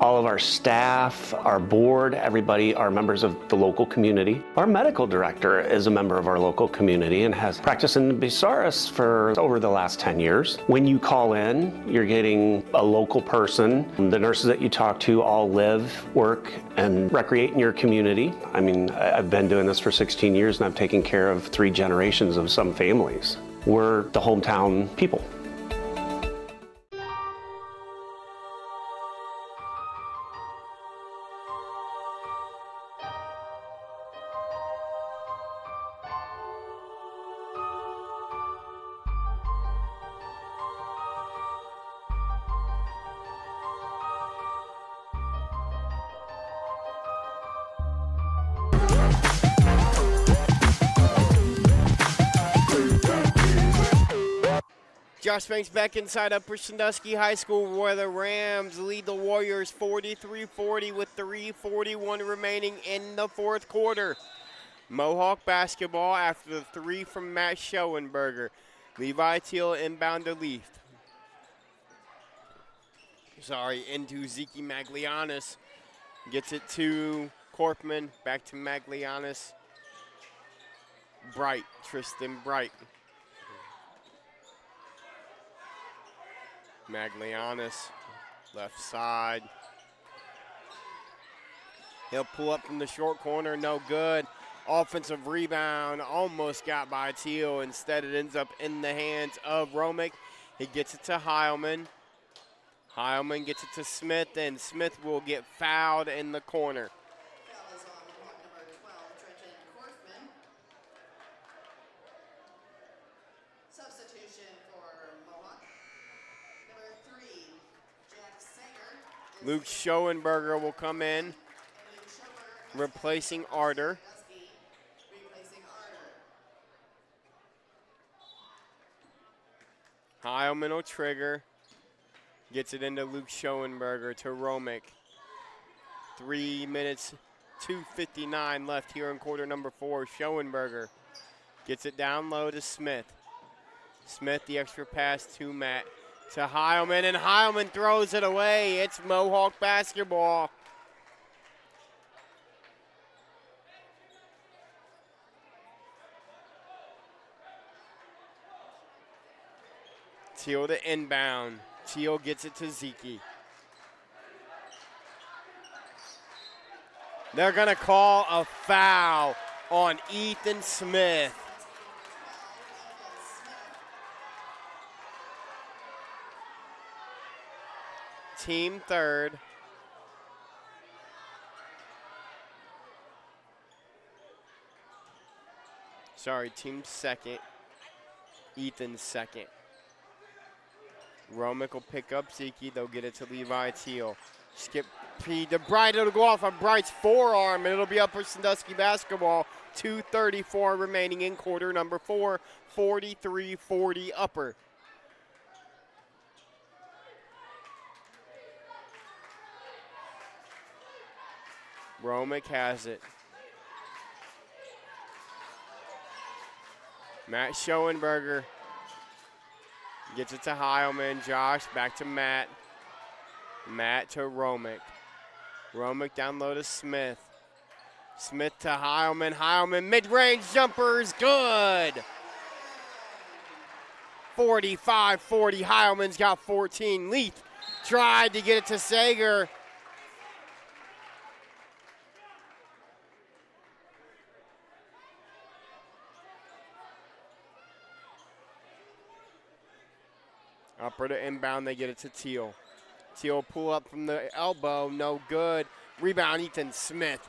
All of our staff, our board, everybody are members of the local community. Our medical director is a member of our local community and has practiced in Bucyrus for over the last 10 years. When you call in, you're getting a local person. The nurses that you talk to all live, work, and recreate in your community. I mean, I've been doing this for 16 years and I've taken care of 3 generations of some families. We're the hometown people. Josh Banks back inside Upper Sandusky High School where the Rams lead the Warriors 43-40 with 3:41 remaining in the fourth quarter. Mohawk basketball after the 3 from Matt Schoenberger. Levi Teal inbound to Leaf. Into Zeke Maglianis. Gets it to Korfman, back to Maglianis. Bright, Tristan Bright. Maglianis, left side. He'll pull up from the short corner, no good. Offensive rebound, almost got by Teal. Instead, it ends up in the hands of Romick. He gets it to Heilman. Heilman gets it to Smith, and Smith will get fouled in the corner. Foul is on Mohawk number 12, Trenton Korfman. Substitution for Mohawk. Number 3, Jack Sanger. Luke Schoenberger will come in, Luke Schoenberger replacing Arter. replacing Arter. Heilman will trigger. Gets it into Luke Schoenberger to Romick. 3 minutes, 2:59 left here in quarter number 4. Schoenberger gets it down low to Smith. Smith, the extra pass to Matt. To Heilman, and Heilman throws it away. It's Mohawk basketball. Teal to inbound. Teal gets it to Zeke. They're going to call a foul on Ethan Smith. Team third. Sorry, team second. Ethan second. Romick will pick up Zeke. They'll get it to Levi Teal. Skip P to Bright. It'll go off on Bright's forearm, and it'll be Upper Sandusky basketball. 2:34 remaining in quarter number 4. 43-40 Upper. Romick has it. Matt Schoenberger gets it to Heilman. Josh back to Matt. Matt to Romick. Romick down low to Smith. Smith to Heilman. Heilman mid-range jumper is good. 45-40. Heilman's got 14. Leith tried to get it to Sager. Upper to inbound, they get it to Teal. Teal pull up from the elbow, no good. Rebound, Ethan Smith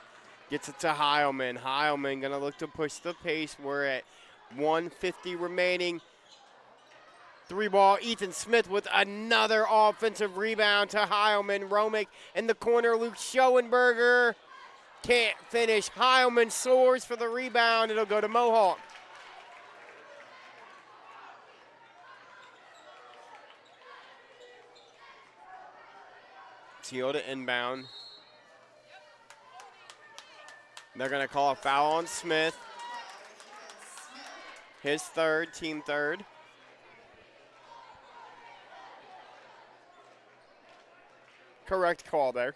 gets it to Heilman. Heilman gonna look to push the pace. We're at 1:50 remaining. 3-ball, Ethan Smith with another offensive rebound to Heilman. Romick in the corner, Luke Schoenberger can't finish. Heilman soars for the rebound. It'll go to Mohawk. Teal to inbound. They're going to call a foul on Smith. His third, team third. Correct call there.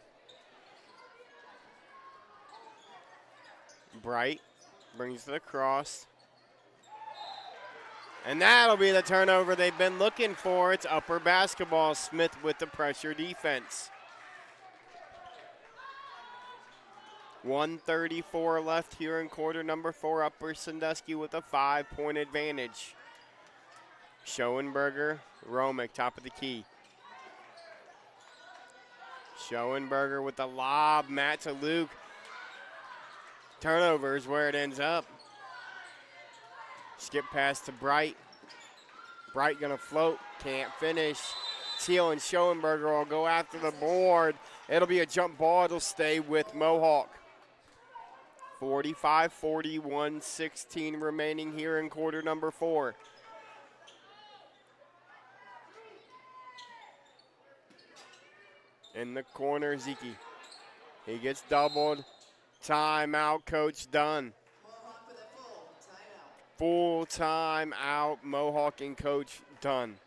Bright brings the cross. And that'll be the turnover they've been looking for. It's Upper basketball. Smith with the pressure defense. 1:34 left here in quarter number 4. Upper Sandusky with a 5-point advantage. Schoenberger, Romick, top of the key. Schoenberger with the lob, Matt to Luke. Turnover is where it ends up. Skip pass to Bright. Bright gonna float, can't finish. Teal and Schoenberger will go after the board. It'll be a jump ball, it'll stay with Mohawk. 45-40, 1:16 remaining here in quarter number 4. In the corner, Zeke. He gets doubled. Timeout, Coach Dunn. Full timeout, Mohawk and Coach Dunn.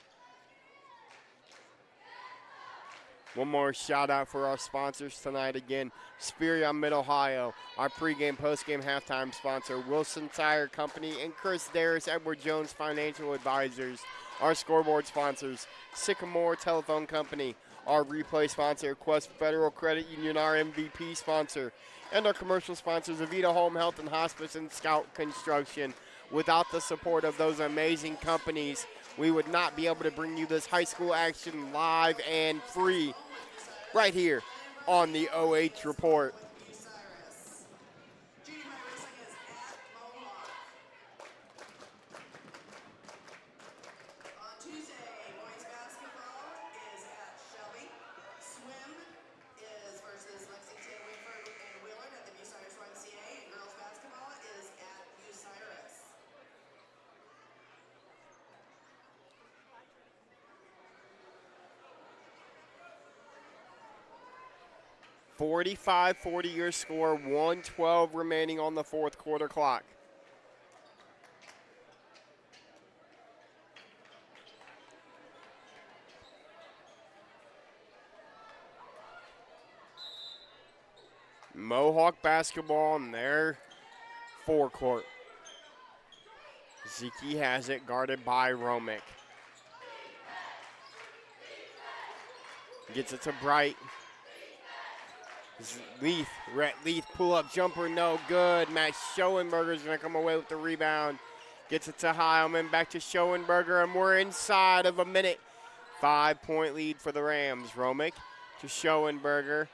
One more shout out for our sponsors tonight again. Superior Mid-Ohio, our pregame, postgame, halftime sponsor. Wilson Tire Company and Chris Darris, Edward Jones Financial Advisors. Our scoreboard sponsors, Sycamore Telephone Company. Our replay sponsor, Quest Federal Credit Union, our MVP sponsor. And our commercial sponsors, Avita Home Health and Hospice and Scout Construction. Without the support of those amazing companies, we would not be able to bring you this high school action live and free right here on the OH Report. .45-40 your score, 1:12 remaining on the fourth quarter clock. Mohawk basketball in their forecourt. Zeke has it, guarded by Romick. Gets it to Bright. Leith, Rhett Leith, pull-up jumper, no good. Matt Schoenberger's going to come away with the rebound. Gets it to Heilman, back to Schoenberger, and we're inside of a minute. 5-point lead for the Rams. Romick to Schoenberger.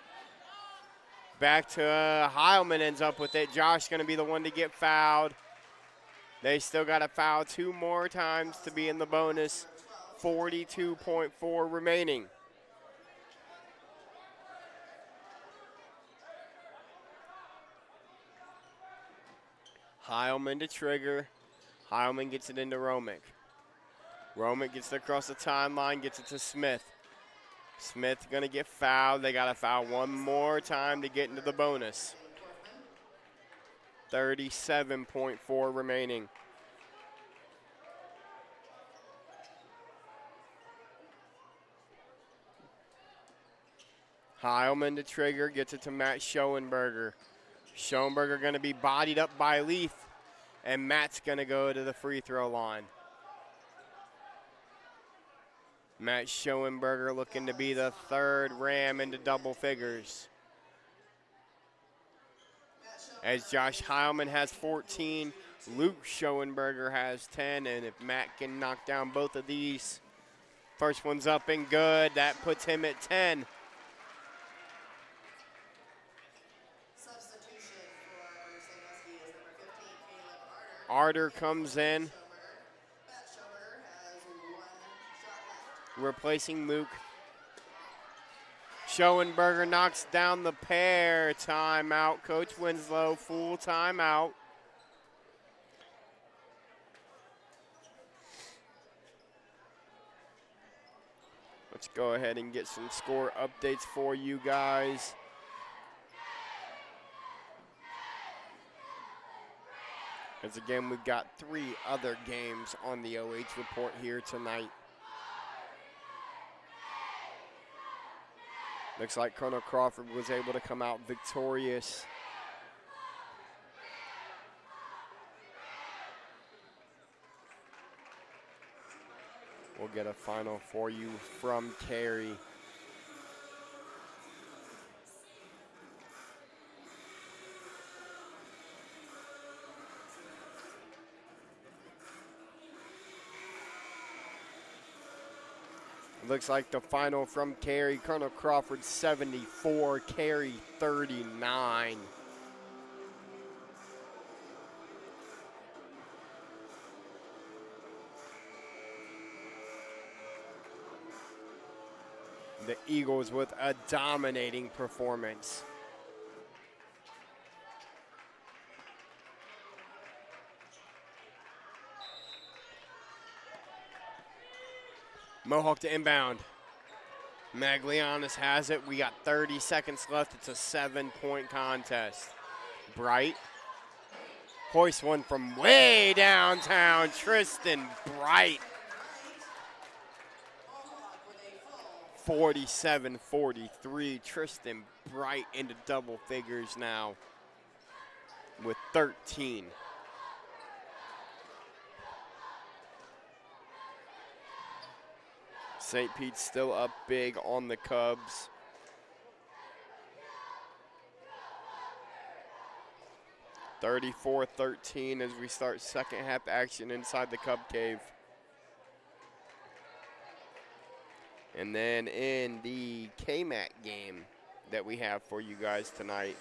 Back to Heilman, ends up with it. Josh going to be the one to get fouled. They still got to foul 2 more times to be in the bonus. 42.4 remaining. Heilman to trigger. Heilman gets it into Romick. Romick gets it across the timeline, gets it to Smith. Smith going to get fouled. They got to foul 1 more time to get into the bonus. 37.4 remaining. Heilman to trigger, gets it to Matt Schoenberger. Schoenberger going to be bodied up by Leith, and Matt's going to go to the free throw line. Matt Schoenberger looking to be the third Ram into double figures. As Josh Heilman has 14, Luke Schoenberger has 10, and if Matt can knock down both of these, first one's up and good. That puts him at 10. Substitution for Sandusky is number 15, Caleb Arter comes in, Matt Schober has 1 shot left. replacing Luke. Schoenberger knocks down the pair. Timeout, Coach Winslow, full timeout. Let's go ahead and get some score updates for you guys. As again, we've got 3 other games on the OH report here tonight. Looks like Colonel Crawford was able to come out victorious. We'll get a final for you from Cary. Looks like the final from Cary, Colonel Crawford 74, Cary 39. The Eagles with a dominating performance. Mohawk to inbound. Maglianis has it. We got 30 seconds left. It's a 7-point contest. Bright. Hoist one from way downtown. Tristan Bright. 47-43. Tristan Bright into double figures now with 13. St. Pete's still up big on the Cubs. (34-13) as we start second half action inside the Cub Cave. And then in the KMAC game that we have for you guys tonight,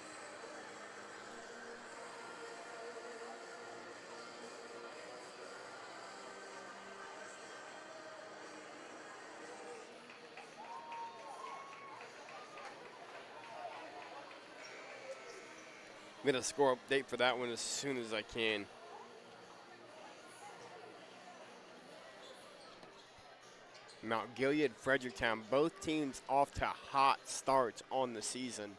I'm going to score update for that one as soon as I can. Mount Gilead, Fredericktown, both teams off to hot starts on the season.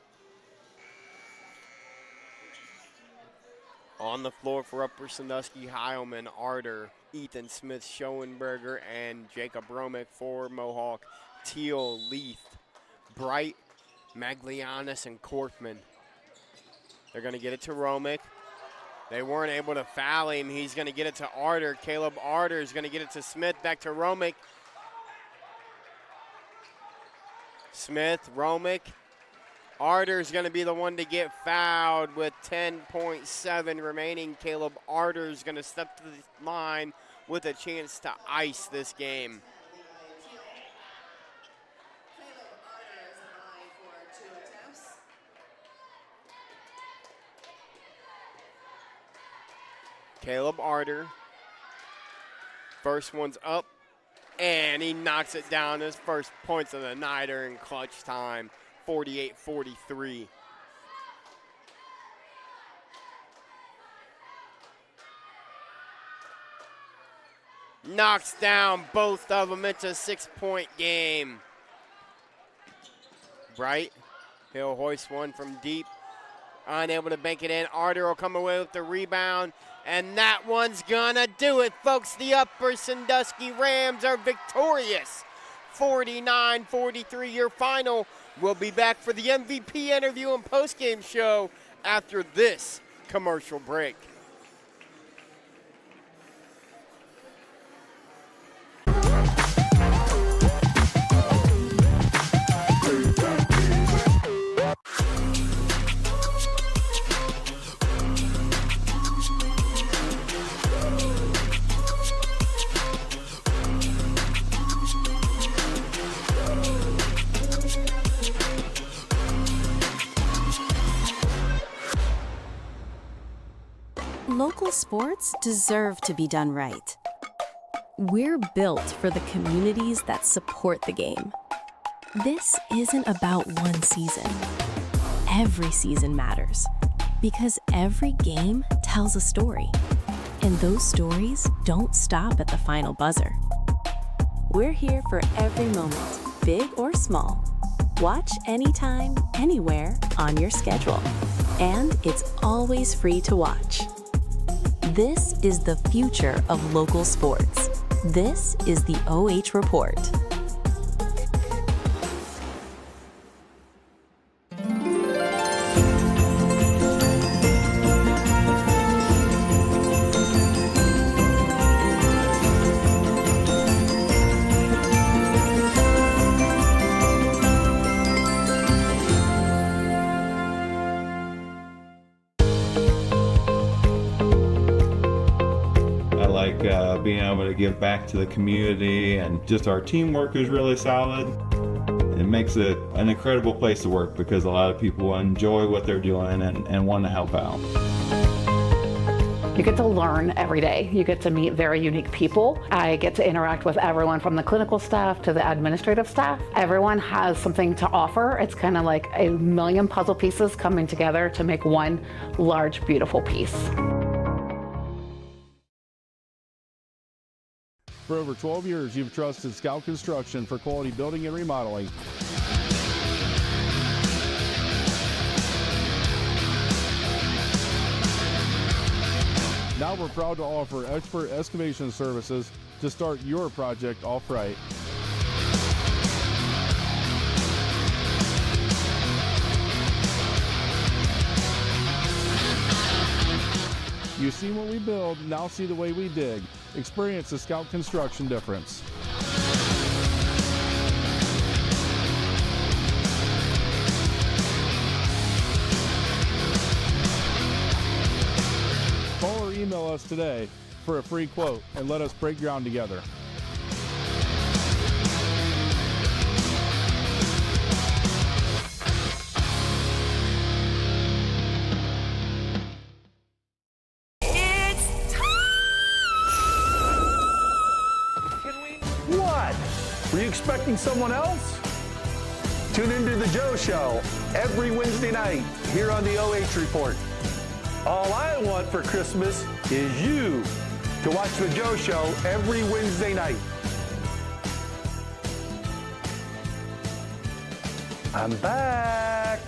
On the floor for Upper Sandusky, Heilman, Arter, Ethan Smith, Schoenberger, and Jacob Romick for Mohawk. Teal, Leith, Bright, Maglianis, and Korfman. They're going to get it to Romick. They weren't able to foul him. He's going to get it to Arter. Caleb Arter is going to get it to Smith. Back to Romick. Smith, Romick. Arter is going to be the one to get fouled with 10.7 remaining. Caleb Arter is going to step to the line with a chance to ice this game. Caleb Arter, first one's up, and he knocks it down. His first points of the night are in clutch time, 48-43. Knocks down both of them. It's a 6-point game. Bright, he'll hoist one from deep. Unable to bank it in. Arter will come away with the rebound. And that one's gonna do it, folks. The Upper Sandusky Rams are victorious. 49-43 your final. We'll be back for the MVP interview and postgame show after this commercial break. Local sports deserve to be done right. We're built for the communities that support the game. This isn't about one season. Every season matters because every game tells a story. And those stories don't stop at the final buzzer. We're here for every moment, big or small. Watch anytime, anywhere, on your schedule. And it's always free to watch. This is the future of local sports. This is the OH Report. Being able to give back to the community, and just our teamwork is really solid. It makes it an incredible place to work because a lot of people enjoy what they're doing and want to help out. You get to learn every day. You get to meet very unique people. I get to interact with everyone from the clinical staff to the administrative staff. Everyone has something to offer. It's kind of like a million puzzle pieces coming together to make one large, beautiful piece. For over 12 years, you've trusted Scout Construction for quality building and remodeling. Now we're proud to offer expert excavation services to start your project off right. You've seen what we build, now see the way we dig. Experience the Scout Construction difference. Call or email us today for a free quote and let us break ground together. Were you expecting someone else? Tune into The Joe Show every Wednesday night here on the OH Report. All I want for Christmas is you to watch The Joe Show every Wednesday night. I'm back.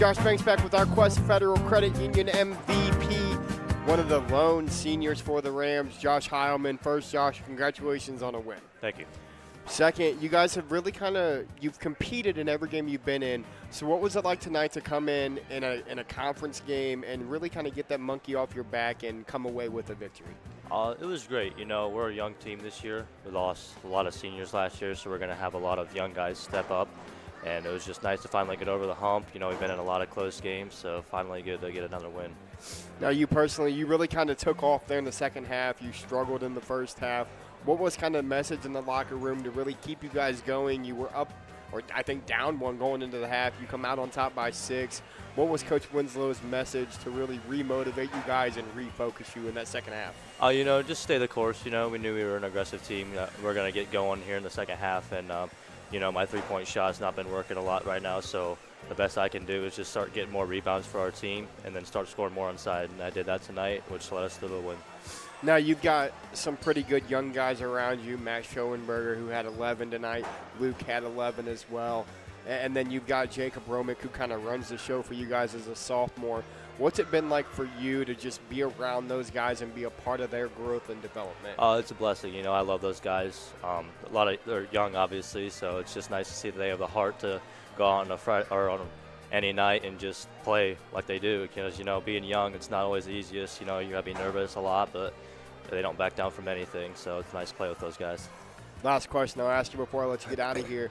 Josh Banks back with our Quest Federal Credit Union MVP, one of the lone seniors for the Rams, Josh Heilman. First, Josh, congratulations on a win. Thank you. Second, you guys have really you've competed in every game you've been in. So what was it like tonight to come in a conference game and really kind of get that monkey off your back and come away with a victory? It was great. You know, we're a young team this year. We lost a lot of seniors last year, so we're going to have a lot of young guys step up. And it was just nice to finally get over the hump. You know, we've been in a lot of close games, so finally good to get another win. Now, you personally, you really kind of took off there in the second half. You struggled in the first half. What was kind of the message in the locker room to really keep you guys going? You were up, or I think down one going into the half. You come out on top by 6. What was Coach Winslow's message to really remotivate you guys and refocus you in that second half? You know, just stay the course. You know, we knew we were an aggressive team. We're going to get going here in the second half. And, you know, my three-point shot's not been working a lot right now. So the best I can do is just start getting more rebounds for our team and then start scoring more on side. And I did that tonight, which led us to the win. Now, you've got some pretty good young guys around you. Matt Schoenberger, who had 11 tonight. Luke had 11 as well. And then you've got Jacob Romick, who kind of runs the show for you guys as a sophomore. What's it been like for you to just be around those guys and be a part of their growth and development? It's a blessing. You know, I love those guys. They're young, obviously, so it's just nice to see that they have the heart to go out on a Friday or on any night and just play like they do. Because, you know, being young, it's not always the easiest. You know, you got to be nervous a lot, but they don't back down from anything, so it's nice to play with those guys. Last question I'll ask you before I let you get out of here.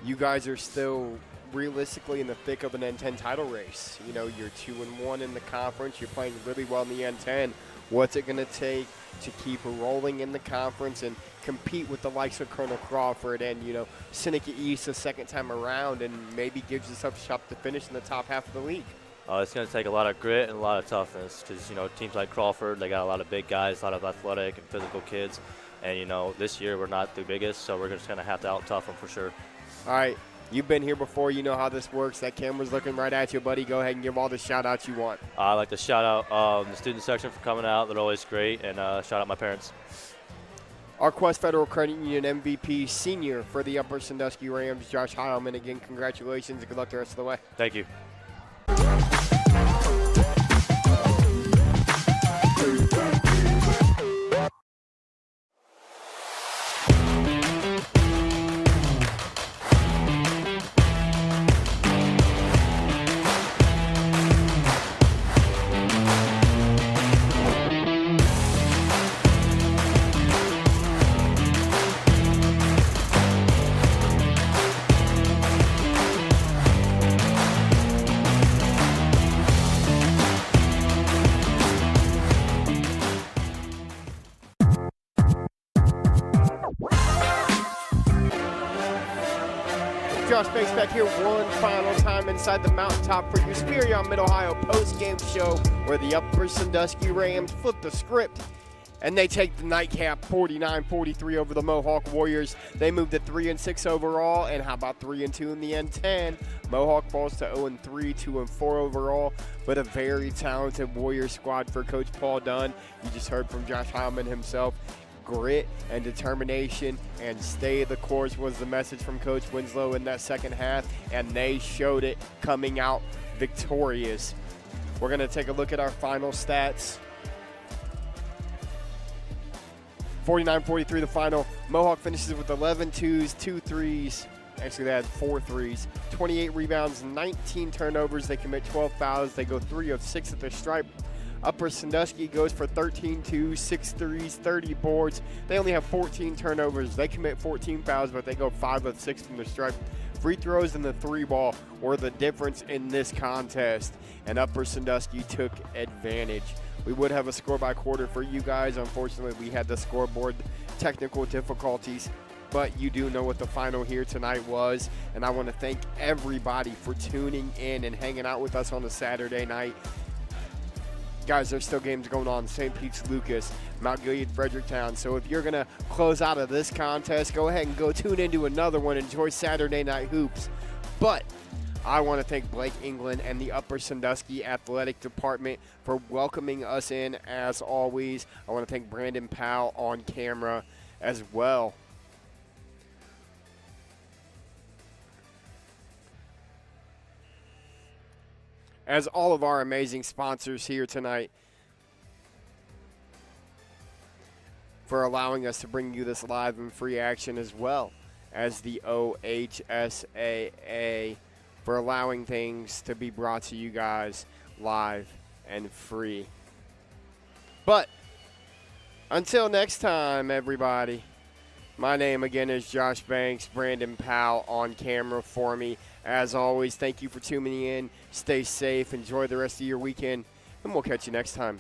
You guys are still realistically in the thick of an N10 title race. You know, you're 2-1 in the conference. You're playing really well in the N10. What's it going to take to keep rolling in the conference and compete with the likes of Colonel Crawford and, you know, Seneca East the second time around and maybe gives yourself a shot to finish in the top half of the league? It's going to take a lot of grit and a lot of toughness because, you know, teams like Crawford, they got a lot of big guys, a lot of athletic and physical kids. And, you know, this year we're not the biggest, so we're just going to have to out-tough them for sure. All right. You've been here before. You know how this works. That camera's looking right at you, buddy. Go ahead and give all the shout-outs you want. I'd like to shout out the student section for coming out. They're always great. And shout out my parents. Our Quest Federal Credit Union MVP senior for the Upper Sandusky Rams, Josh Heilman. Again, congratulations and good luck the rest of the way. Thank you. Josh Banks back here one final time inside the mountaintop for your Superior Mid-Ohio post-game show where the Upper Sandusky Rams flip the script and they take the nightcap 49-43 over the Mohawk Warriors. They moved to 3-6 overall, and how about 3-2 in the N10? Mohawk falls to 0-3, 2-4 overall, but a very talented Warrior squad for Coach Paul Dunn. You just heard from Josh Heilman himself. Grit and determination and stay the course was the message from Coach Winslow in that second half, and they showed it coming out victorious. We're going to take a look at our final stats. 49-43 the final. Mohawk finishes with 11 twos, 2 threes. Actually, they had 4 threes. 28 rebounds, 19 turnovers. They commit 12 fouls. They go 3 of 6 at the stripe. Upper Sandusky goes for 13 twos, 6 threes, 30 boards. They only have 14 turnovers. They commit 14 fouls, but they go 5 of 6 from the stripe. Free throws and the 3-ball were the difference in this contest, and Upper Sandusky took advantage. We would have a score by quarter for you guys. Unfortunately, we had the scoreboard technical difficulties, but you do know what the final here tonight was, and I want to thank everybody for tuning in and hanging out with us on a Saturday night. Guys, there's still games going on. St. Pete's Lucas, Mount Gilead, Fredericktown. So if you're going to close out of this contest, go ahead and go tune into another one. Enjoy Saturday Night Hoops. But I want to thank Blake England and the Upper Sandusky Athletic Department for welcoming us in as always. I want to thank Brandon Powell on camera as well. as all of our amazing sponsors here tonight for allowing us to bring you this live and free action, as well as the OHSAA for allowing things to be brought to you guys live and free. But until next time, everybody, my name again is Josh Banks. Brandon Powell on camera for me. As always, thank you for tuning in. Stay safe. Enjoy the rest of your weekend, and we'll catch you next time.